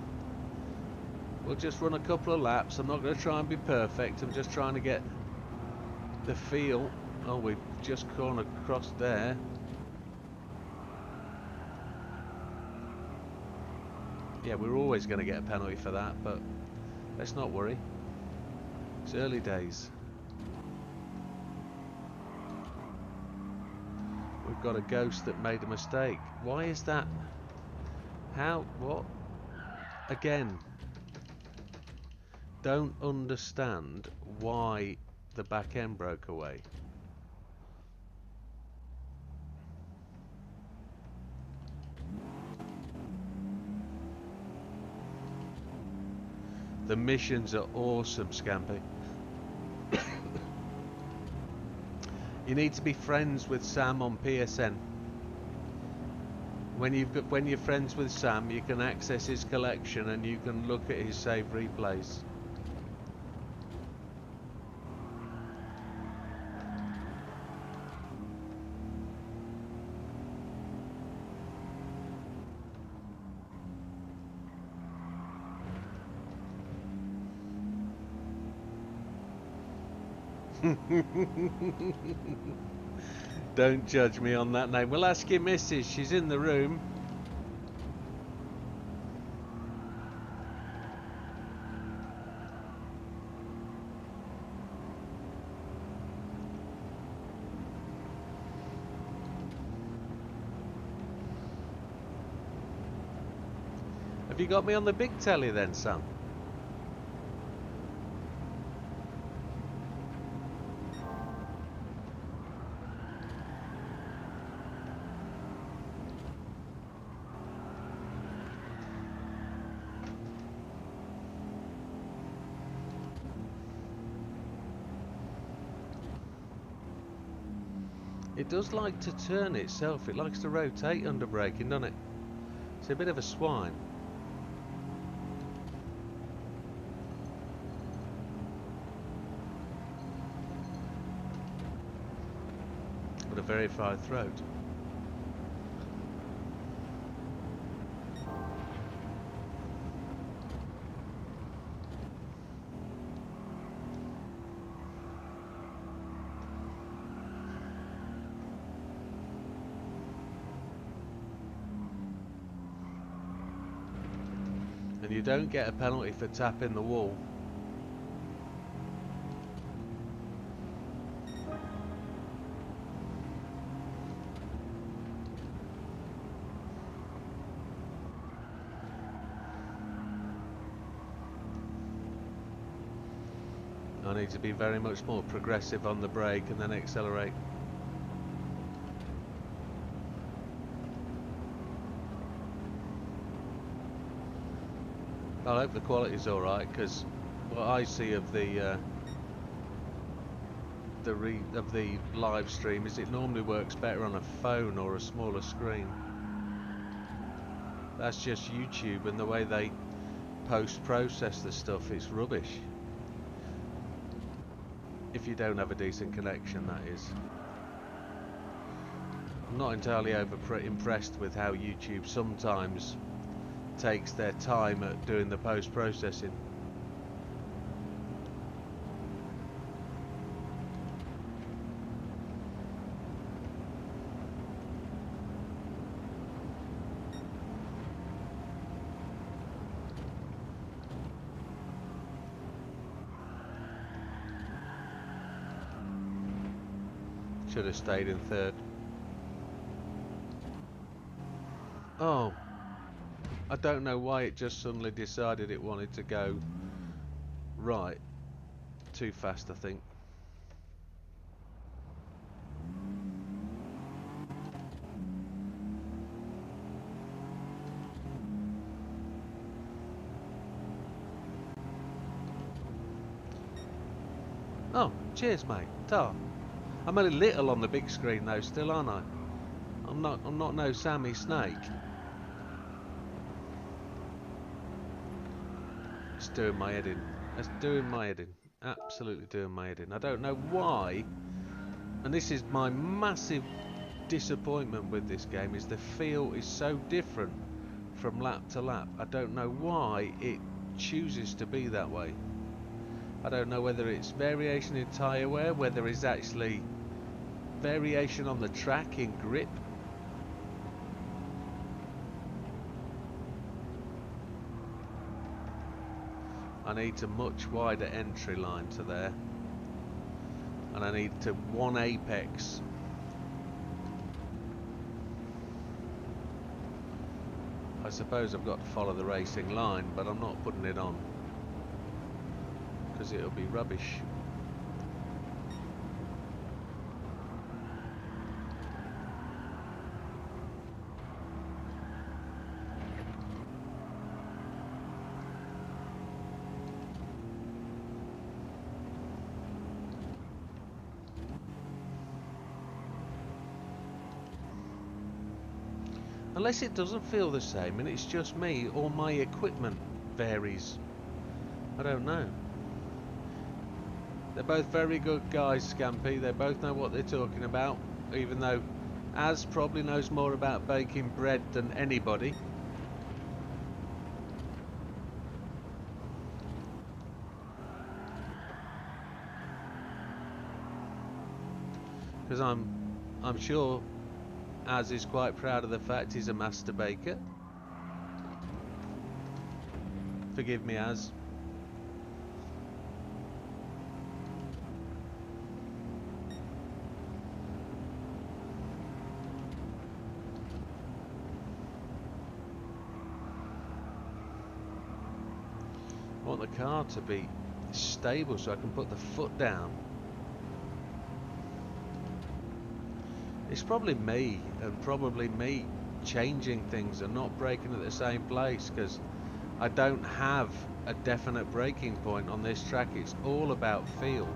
we'll just run a couple of laps. I'm not going to try and be perfect. I'm just trying to get the feel. Oh, we've just gone across there. Yeah, we're always going to get a penalty for that, but let's not worry. It's early days. We've got a ghost that made a mistake. Why is that? How? What? Again. Don't understand why the back end broke away. The missions are awesome, Scampy. You need to be friends with Sam on PSN. When you're friends with Sam, you can access his collection and you can look at his save replays. Don't judge me on that name. We'll ask your missus. She's in the room. Have you got me on the big telly then, Sam? It does like to turn itself. It likes to rotate under braking, doesn't it? It's a bit of a swine. With a very fine throat. And you don't get a penalty for tapping the wall. I need to be very much more progressive on the brake and then accelerate. I hope the quality's alright, because what I see of the live stream is it normally works better on a phone or a smaller screen. That's just YouTube and the way they post-process the stuff, it's rubbish. If you don't have a decent connection, that is. I'm not entirely impressed with how YouTube sometimes takes their time at doing the post-processing. Should have stayed in third. Oh, I don't know why it just suddenly decided it wanted to go right. Too fast, I think. Oh, cheers, mate. Ta. I'm only little on the big screen though, still, aren't I? I'm not no Sammy Snake. It's doing my head in. It's doing my head in. Absolutely doing my head in. I don't know why, and this is my massive disappointment with this game, is the feel is so different from lap to lap. I don't know why it chooses to be that way. I don't know whether it's variation in tyre wear, whether it's actually variation on the track in grip. I need a much wider entry line to there, and I need to one apex. I suppose I've got to follow the racing line, but I'm not putting it on because it'll be rubbish. Unless it doesn't feel the same and it's just me, or my equipment varies. I don't know. They're both very good guys, Scampy. They both know what they're talking about, even though Az probably knows more about baking bread than anybody. Because I'm sure Az is quite proud of the fact he's a master baker. Forgive me, Az. want the car to be stable so I can put the foot down. It's probably me, and probably me changing things and not braking at the same place, because I don't have a definite braking point on this track. It's all about feel.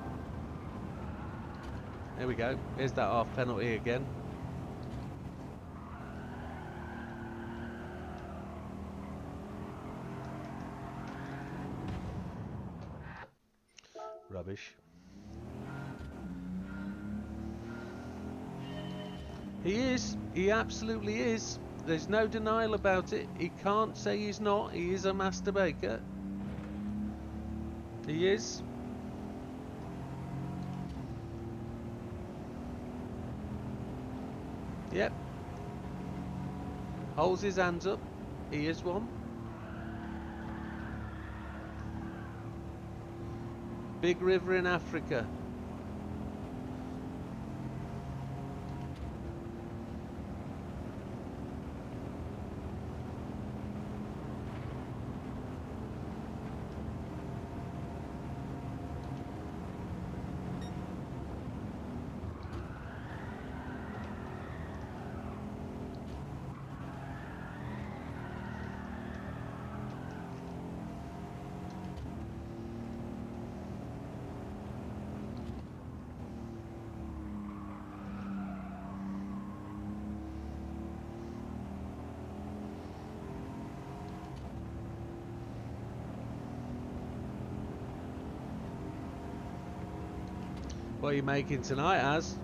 There we go. Here's that half penalty again. Rubbish. He is. He absolutely is. There's no denial about it. He can't say he's not. He is a master baker. He is. Yep. Holds his hands up. He is one. Big river in Africa. What are you making tonight, Az?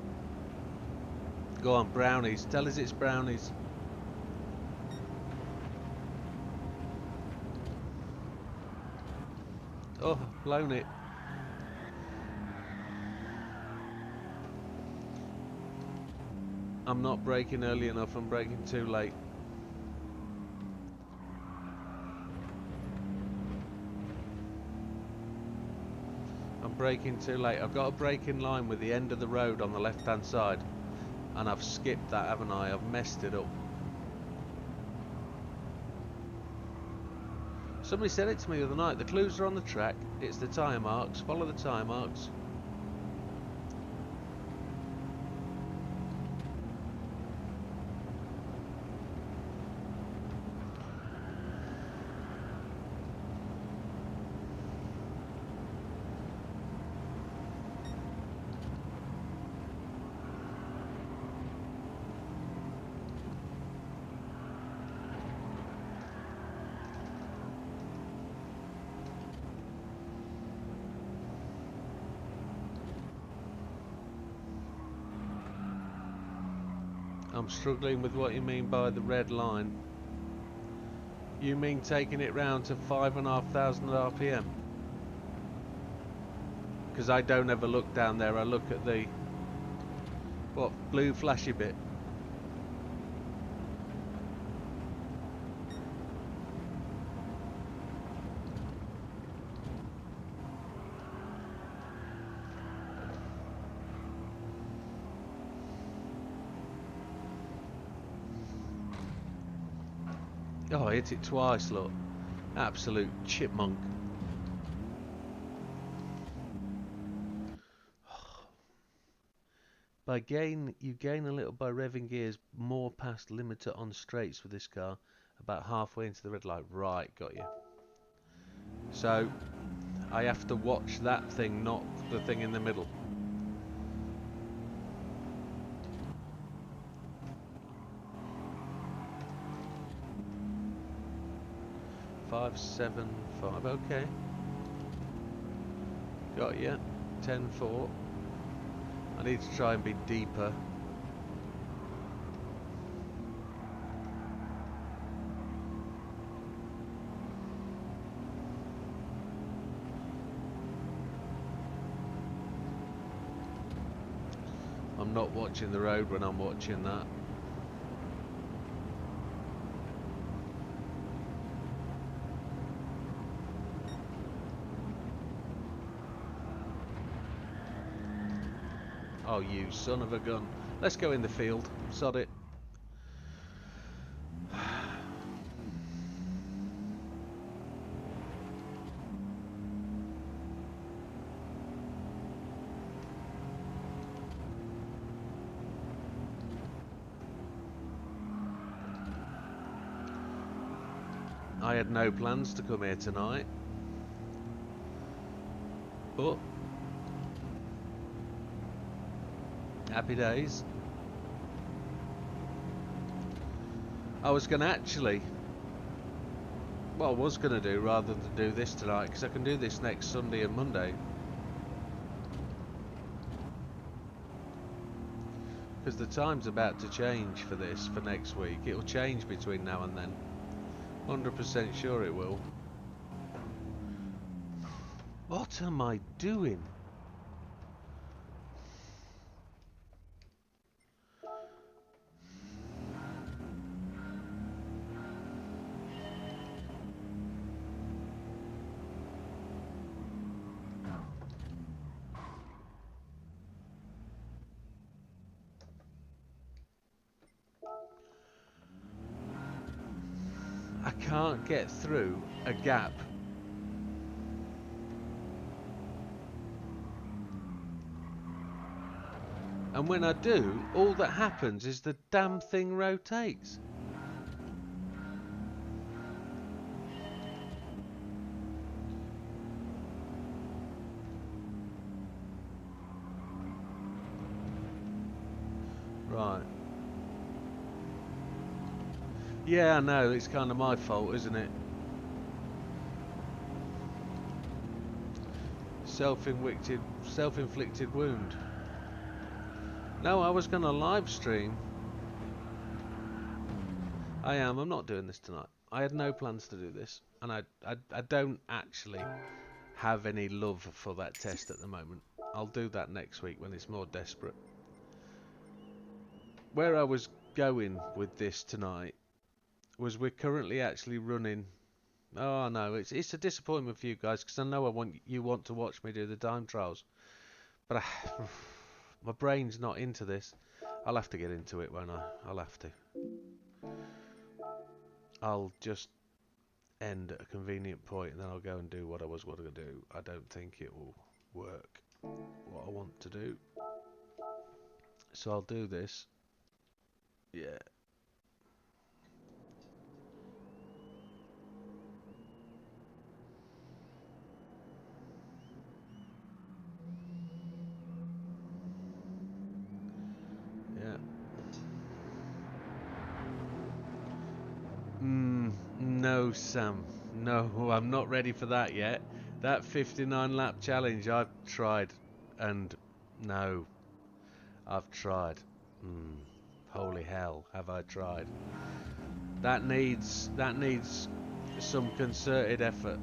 Go on, brownies. Tell us it's brownies. Oh, blown it. I'm not braking early enough. I'm braking too late. Braking too late. I've got a brake in line with the end of the road on the left hand side, and I've skipped that, haven't I? I've messed it up. Somebody said it to me the other night. The clues are on the track. It's the tyre marks. Follow the tyre marks. I'm struggling with what you mean by the red line. You mean taking it round to 5,500 RPM? Because I don't ever look down there. I look at the what blue flashy bit. Oh, I hit it twice, look. Absolute chipmunk. You gain a little by revving gears more past limiter on straights with this car. About halfway into the red light. Right, got you. So, I have to watch that thing, not the thing in the middle. Five, 7, 5, okay. Got you. 10-4. I need to try and be deeper. I'm not watching the road when I'm watching that. Oh, you son of a gun. Let's go in the field. Sod it. I had no plans to come here tonight, but happy days. I was going to actually, well, I was going to do rather than do this tonight, because I can do this next Sunday and Monday. Because the time's about to change for this, for next week. It'll change between now and then. 100% sure it will. What am I doing? I can't get through a gap. And when I do, all that happens is the damn thing rotates. Right. Yeah, I know, it's kind of my fault, isn't it? Self-inflicted wound. No, I was going to live stream. I'm not doing this tonight. I had no plans to do this. And I don't actually have any love for that test at the moment. I'll do that next week when it's more desperate. Where I was going with this tonight was we're currently actually running. Oh no, it's a disappointment for you guys, because I know you want to watch me do the time trials, but my brain's not into this. I'll have to get into it, won't I? I'll have to. I'll just end at a convenient point and then I'll go and do what I was going to do. I don't think it will work what I want to do, so I'll do this. Yeah. No, Sam. No, I'm not ready for that yet. That 59 lap challenge, I've tried, and no, I've tried. Holy hell, have I tried? That needs some concerted effort.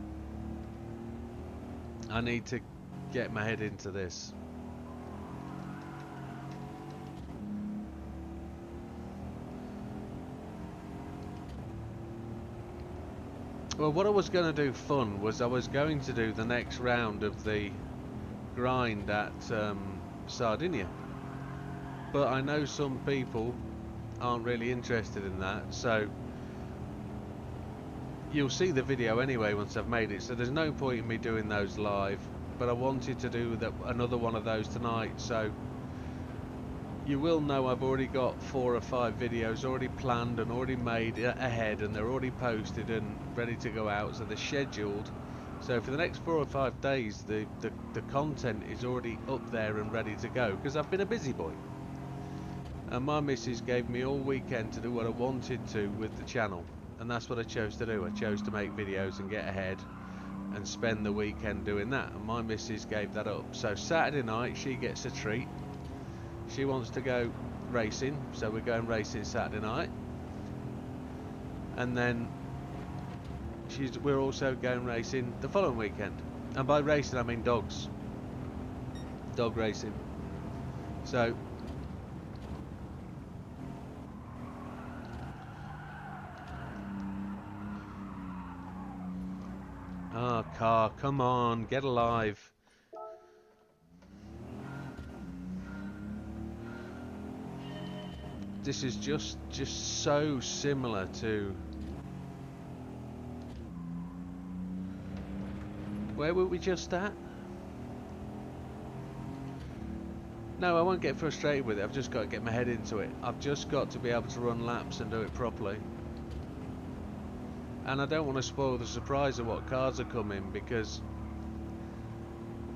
I need to get my head into this. Well, what I was going to do fun was I was going to do the next round of the grind at Sardinia. But I know some people aren't really interested in that, so you'll see the video anyway once I've made it, so there's no point in me doing those live. But I wanted to do another one of those tonight, so you will know I've already got 4 or 5 videos already planned and already made ahead, and they're already posted and ready to go out, so they're scheduled. So for the next 4 or 5 days the content is already up there and ready to go, because I've been a busy boy. And my missus gave me all weekend to do what I wanted to with the channel, and that's what I chose to do. I chose to make videos and get ahead and spend the weekend doing that, and my missus gave that up. So Saturday night she gets a treat. She wants to go racing, so we're going racing Saturday night. And then we're also going racing the following weekend. And by racing I mean dogs. Dog racing. So car, come on, get alive. This is just so similar to where were we just at? No, I won't get frustrated with it. I've just got to get my head into it. I've just got to be able to run laps and do it properly. and I don't want to spoil the surprise of what cars are coming, because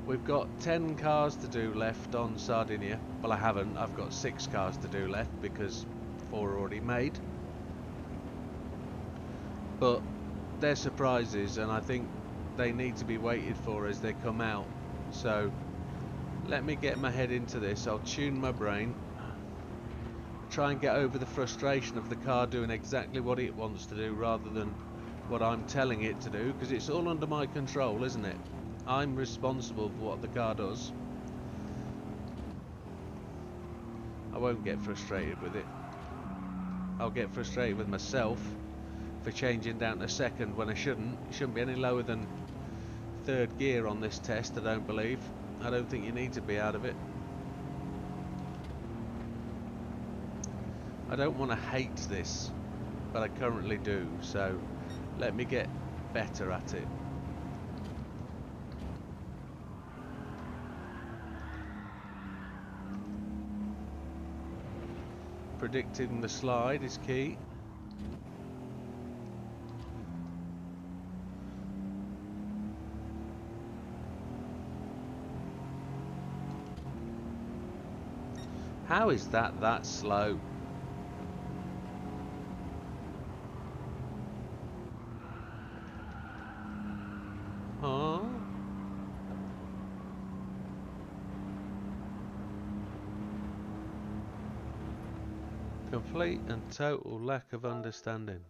we've got 10 cars to do left on Sardinia. Well, I haven't. I've got 6 cars to do left because 4 are already made. But they're surprises, and I think they need to be waited for as they come out. So let me get my head into this. I'll tune my brain, try and get over the frustration of the car doing exactly what it wants to do rather than what I'm telling it to do, because it's all under my control, isn't it? I'm responsible for what the car does. I won't get frustrated with it. I'll get frustrated with myself for changing down to second when I shouldn't. It shouldn't be any lower than 3rd gear on this test, I don't believe. I don't think you need to be out of it. I don't want to hate this, but I currently do, so let me get better at it. Predicting the slide is key. How is that slow? Huh? Complete and total lack of understanding.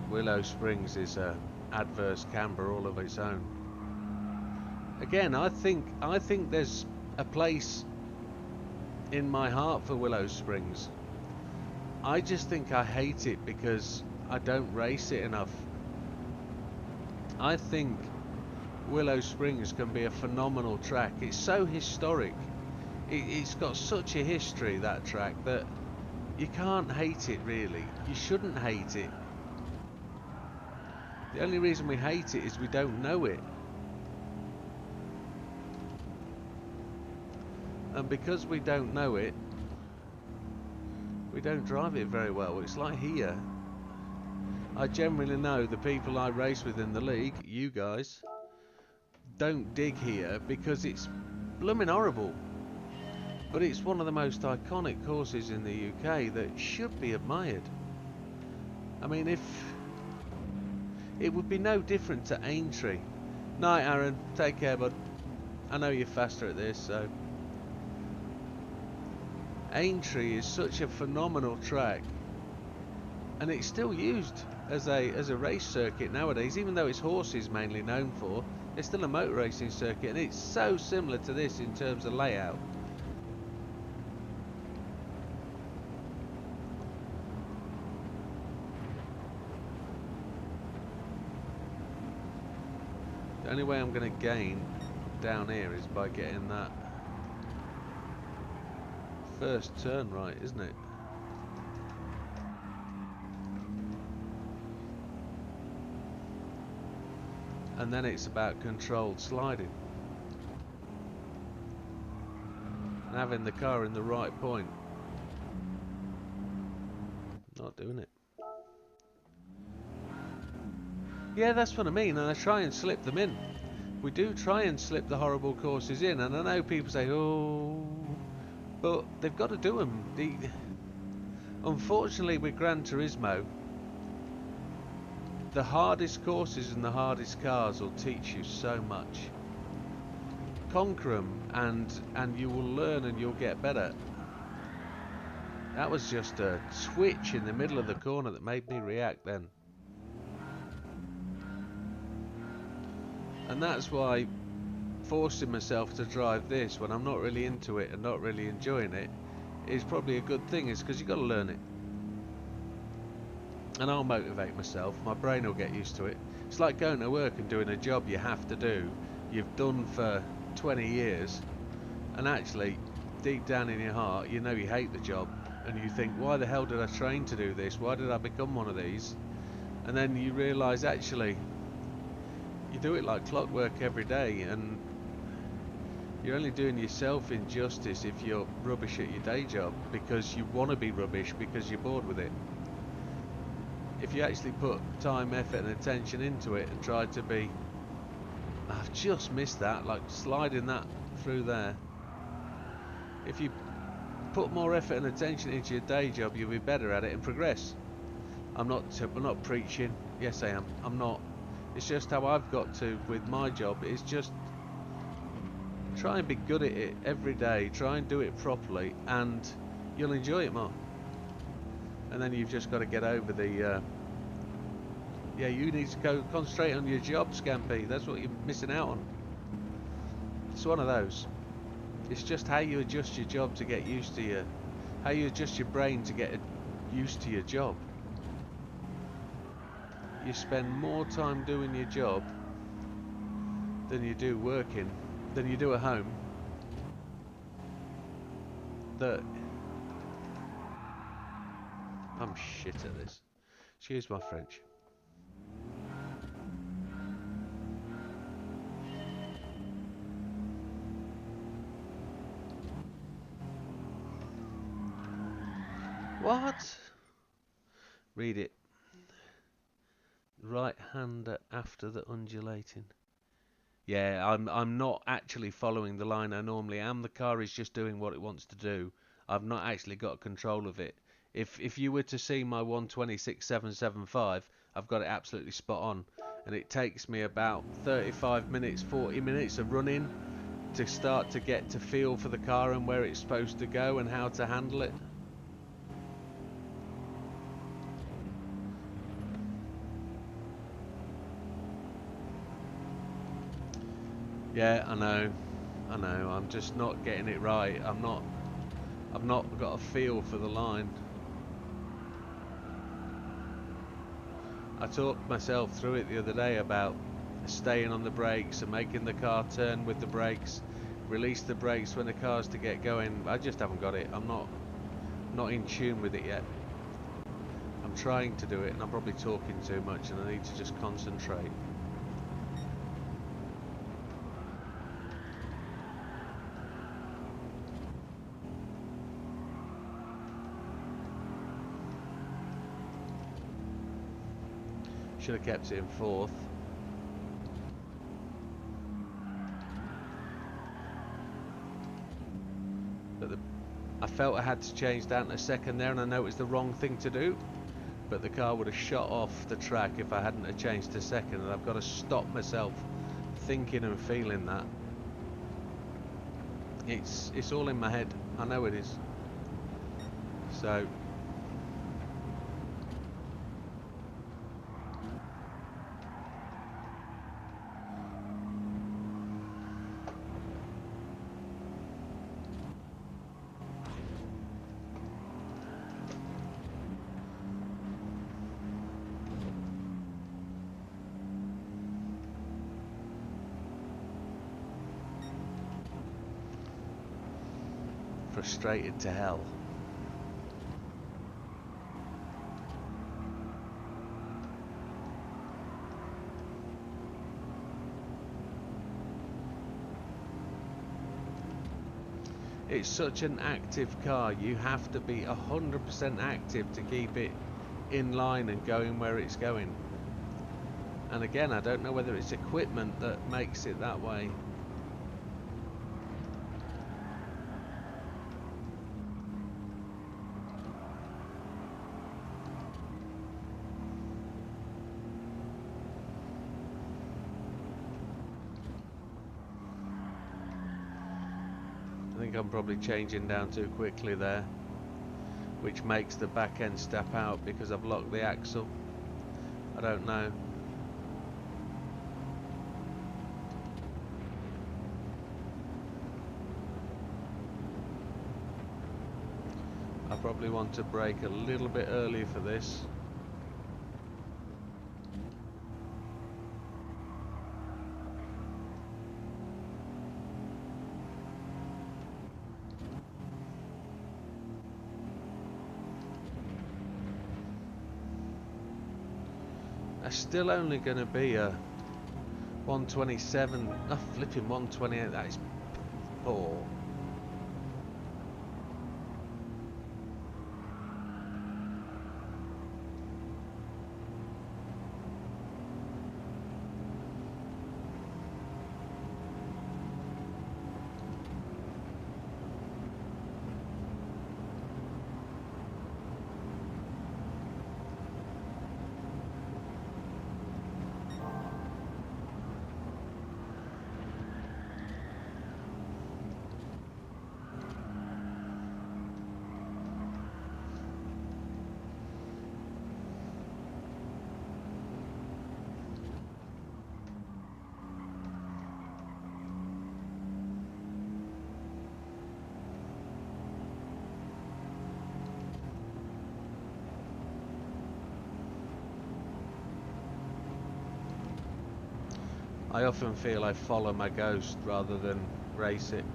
Willow Springs is a adverse camber all of its own. Again, I think there's a place in my heart for Willow Springs. I just think I hate it because I don't race it enough. I think Willow Springs can be a phenomenal track. It's so historic. It's got such a history, that track, that you can't hate it really. You shouldn't hate it. The only reason we hate it is we don't know it. And because we don't know it, we don't drive it very well. It's like here. I generally know the people I race with in the league, you guys, don't dig here because it's blooming horrible. But it's one of the most iconic courses in the UK that should be admired. I mean, if it would be no different to Aintree. Night, Aaron. Take care, bud. I know you're faster at this, so. Aintree is such a phenomenal track, and it's still used as a race circuit nowadays. Even though it's horses mainly known for, it's still a motor racing circuit, and it's so similar to this in terms of layout. The only way I'm going to gain down here is by getting that first turn right, isn't it? And then it's about controlled sliding and having the car in the right point. Not doing it. Yeah, that's what I mean, and I try and slip them in. We do try and slip the horrible courses in, and I know people say, oh, but they've got to do them. Unfortunately, with Gran Turismo, the hardest courses and the hardest cars will teach you so much. Conquer them, and you will learn and you'll get better. That was just a switch in the middle of the corner that made me react then. And that's why forcing myself to drive this when I'm not really into it and not really enjoying it is probably a good thing, is because you've got to learn it. And I'll motivate myself, my brain will get used to it. It's like going to work and doing a job you have to do, you've done for 20 years, and actually deep down in your heart, you know you hate the job, and you think, why the hell did I train to do this? Why did I become one of these? And then you realise actually you do it like clockwork every day, and you're only doing yourself injustice if you're rubbish at your day job because you want to be rubbish because you're bored with it. If you actually put time, effort and attention into it and try to be... I've just missed that, like sliding that through there. If you put more effort and attention into your day job, you'll be better at it and progress. I'm not preaching. Yes, I am. I'm not. It's just how I've got to with my job. It's just try and be good at it every day. Try and do it properly, and you'll enjoy it more. And then you've just got to get over the. Yeah, you need to go concentrate on your job, Scampy. That's what you're missing out on. It's one of those. It's just how you adjust your job to get used to your... How you adjust your brain to get used to your job. You spend more time doing your job than you do working, than you do at home. I'm shit at this. Excuse my French. What? Read it. Right hander after the undulating. Yeah, I'm not actually following the line I normally am. The car is just doing what it wants to do. I've not actually got control of it. If you were to see my 126.775, I've got it absolutely spot on, and it takes me about 35 minutes, 40 minutes of running to start to get to feel for the car and where it's supposed to go and how to handle it. Yeah, I know, I'm just not getting it right. I've not got a feel for the line. I talked myself through it the other day about staying on the brakes and making the car turn with the brakes, release the brakes when the car's to get going. I just haven't got it. I'm not in tune with it yet. I'm trying to do it, and I'm probably talking too much, and I need to just concentrate. Should have kept it in fourth. But I felt I had to change down to second there, and I know it was the wrong thing to do. But the car would have shot off the track if I hadn't have changed to second, and I've got to stop myself thinking and feeling that. It's all in my head. I know it is. So frustrated to hell. It's such an active car. You have to be 100% active to keep it in line and going where it's going. And again, I don't know whether it's equipment that makes it that way. I think I'm probably changing down too quickly there, which makes the back end step out because I've locked the axle. I don't know. I probably want to brake a little bit early for this. That's still only going to be a 127. Oh, flipping 128. That is poor. I often feel I follow my ghost rather than race it.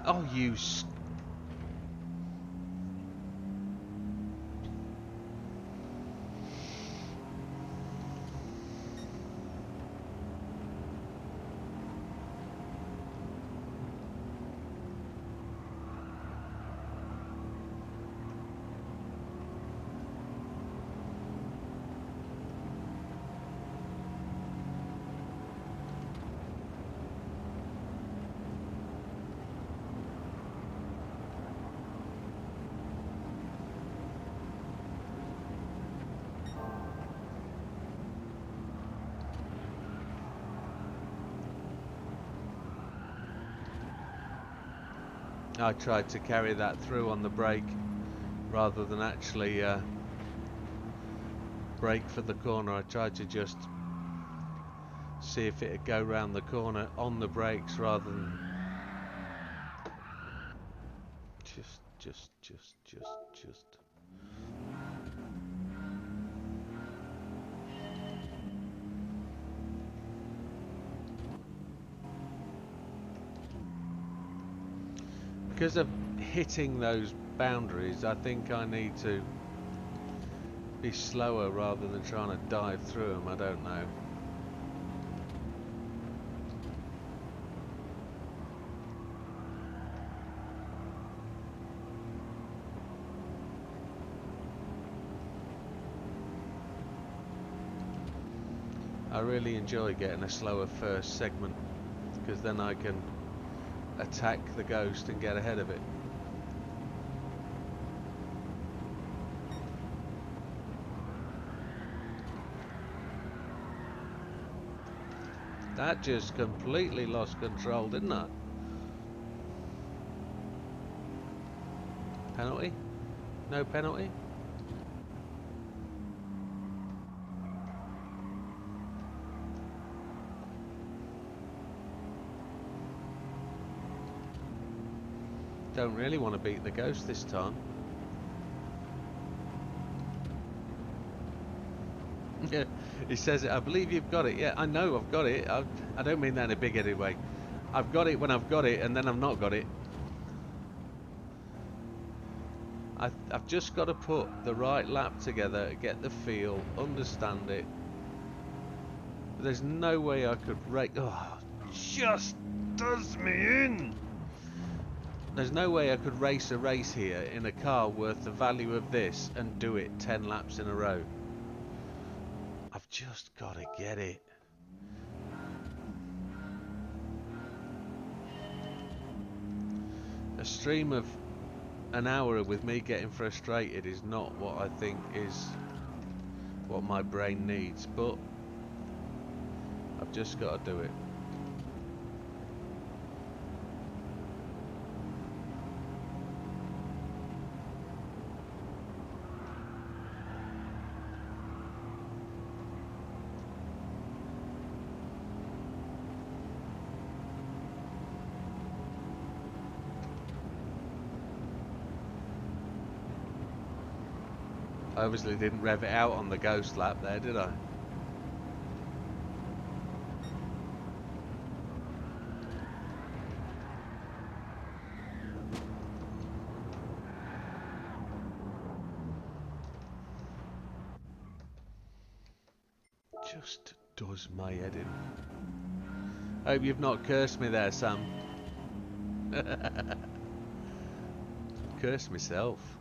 Oh, you I tried to carry that through on the brake rather than actually brake for the corner. I tried to just see if it'd go round the corner on the brakes rather than just. Because of hitting those boundaries, I think I need to be slower rather than trying to dive through them. I don't know. I really enjoy getting a slower first segment because then I can attack the ghost and get ahead of it. That just completely lost control, didn't I? Penalty? No penalty? Don't really want to beat the ghost this time. Yeah, he says it. I believe you've got it. Yeah, I know I've got it. I don't mean that in a big-headed way. I've got it when I've got it, and then I've not got it. I've just got to put the right lap together, get the feel, understand it. There's no way I could rate. Oh, just does me in. There's no way I could race a race here in a car worth the value of this and do it 10 laps in a row. I've just got to get it. A stream of an hour with me getting frustrated is not what I think is what my brain needs, but I've just got to do it. I obviously didn't rev it out on the ghost lap there, did I? Just does my head in. Hope you've not cursed me there, Sam. Cursed myself.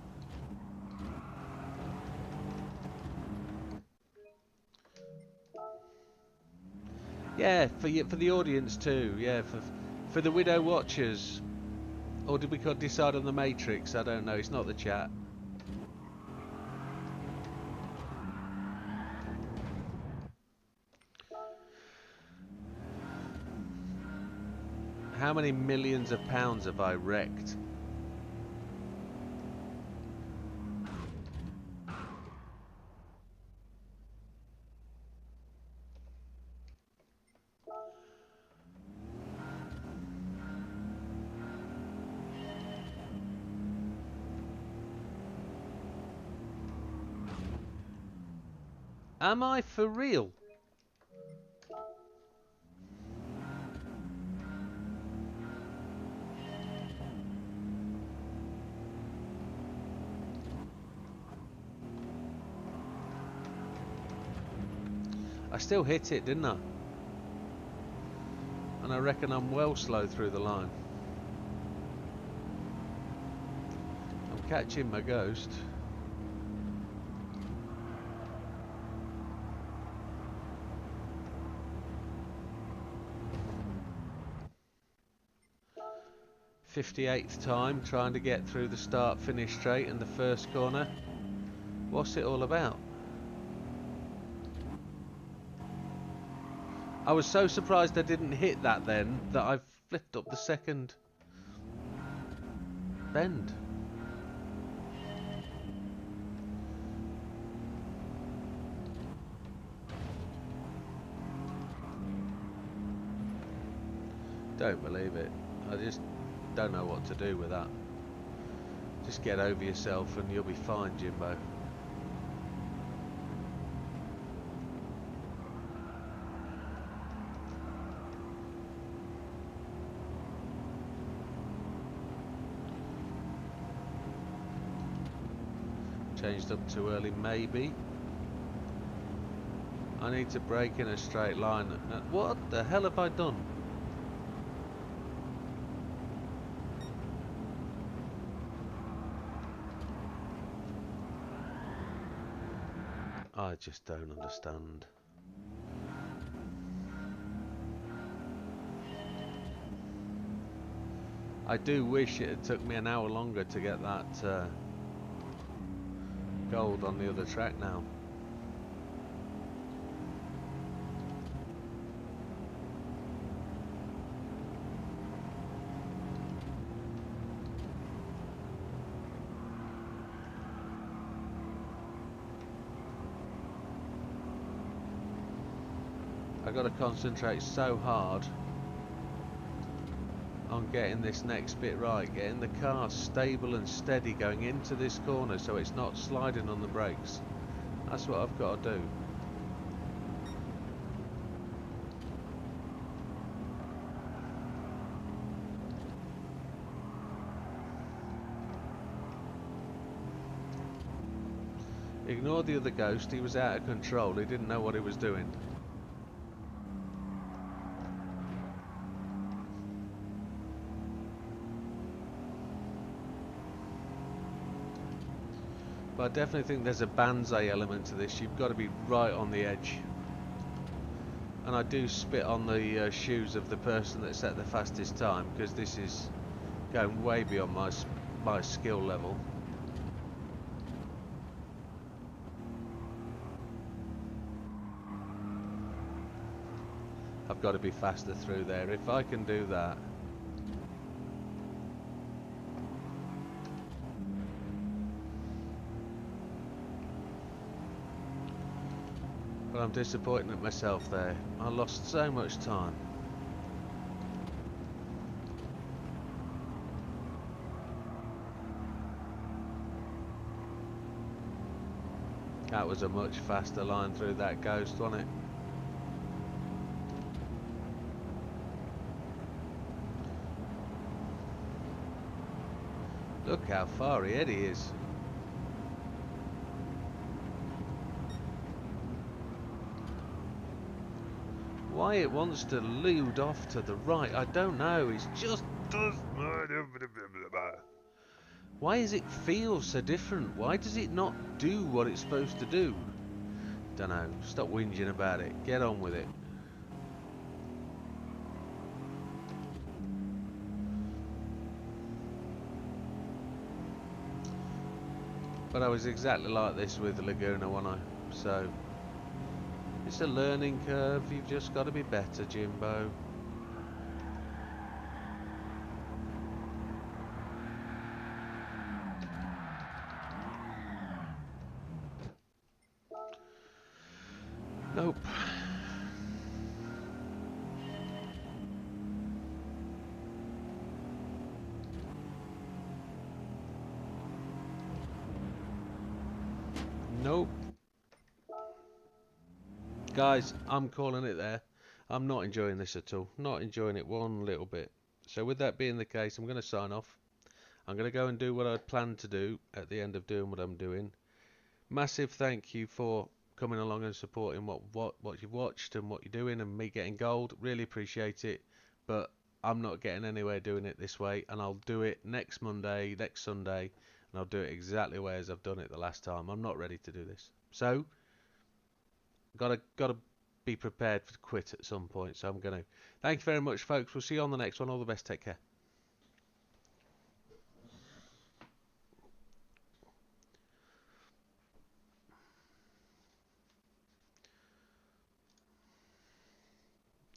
Yeah, for the audience too. Yeah, for the Widow watchers. Or did we decide on the Matrix? I don't know. It's not the chat. How many millions of pounds have I wrecked? Am I for real? I still hit it, didn't I? And I reckon I'm well slow through the line. I'm catching my ghost. '58th time trying to get through the start-finish straight in the first corner. What's it all about? I was so surprised I didn't hit that then that I flipped up the second bend. Don't believe it. I just don't know what to do with that. Just get over yourself and you'll be fine, Jimbo. Changed up too early, maybe. I need to brake in a straight line. What the hell have I done? I just don't understand. I do wish it had took me an hour longer to get that gold on the other track now. I've got to concentrate so hard on getting this next bit right, getting the car stable and steady going into this corner so it's not sliding on the brakes. That's what I've got to do. Ignore the other ghost, he was out of control, he didn't know what he was doing. But I definitely think there's a banzai element to this. You've got to be right on the edge. And I do spit on the shoes of the person that set the fastest time, because this is going way beyond my skill level. I've got to be faster through there. If I can do that. But I'm disappointed at myself there. I lost so much time. That was a much faster line through that ghost, wasn't it? Look how far ahead he is. Why it wants to lead off to the right, I don't know. It's just does. Why does it feel so different? Why does it not do what it's supposed to do? Don't know. Stop whinging about it. Get on with it. But I was exactly like this with the Laguna, wasn't I? So it's a learning curve. You've just got to be better, Jimbo. Nope. Nope. Guys, I'm calling it there. I'm not enjoying this at all. Not enjoying it one little bit. So with that being the case, I'm going to sign off. I'm going to go and do what I'd planned to do at the end of doing what I'm doing. Massive thank you for coming along and supporting what you've watched and what you're doing and me getting gold. Really appreciate it. But I'm not getting anywhere doing it this way, and I'll do it next Monday, next Sunday, and I'll do it exactly the way as I've done it the last time. I'm not ready to do this. So gotta be prepared to quit at some point. So I'm gonna. Thank you very much, folks. We'll see you on the next one. All the best. Take care.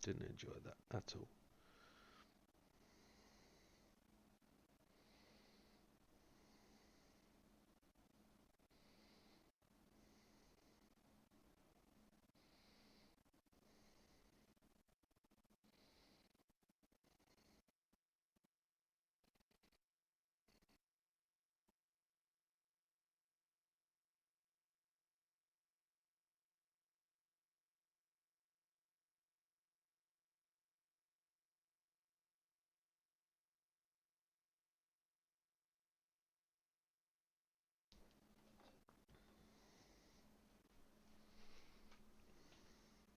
Didn't enjoy that at all.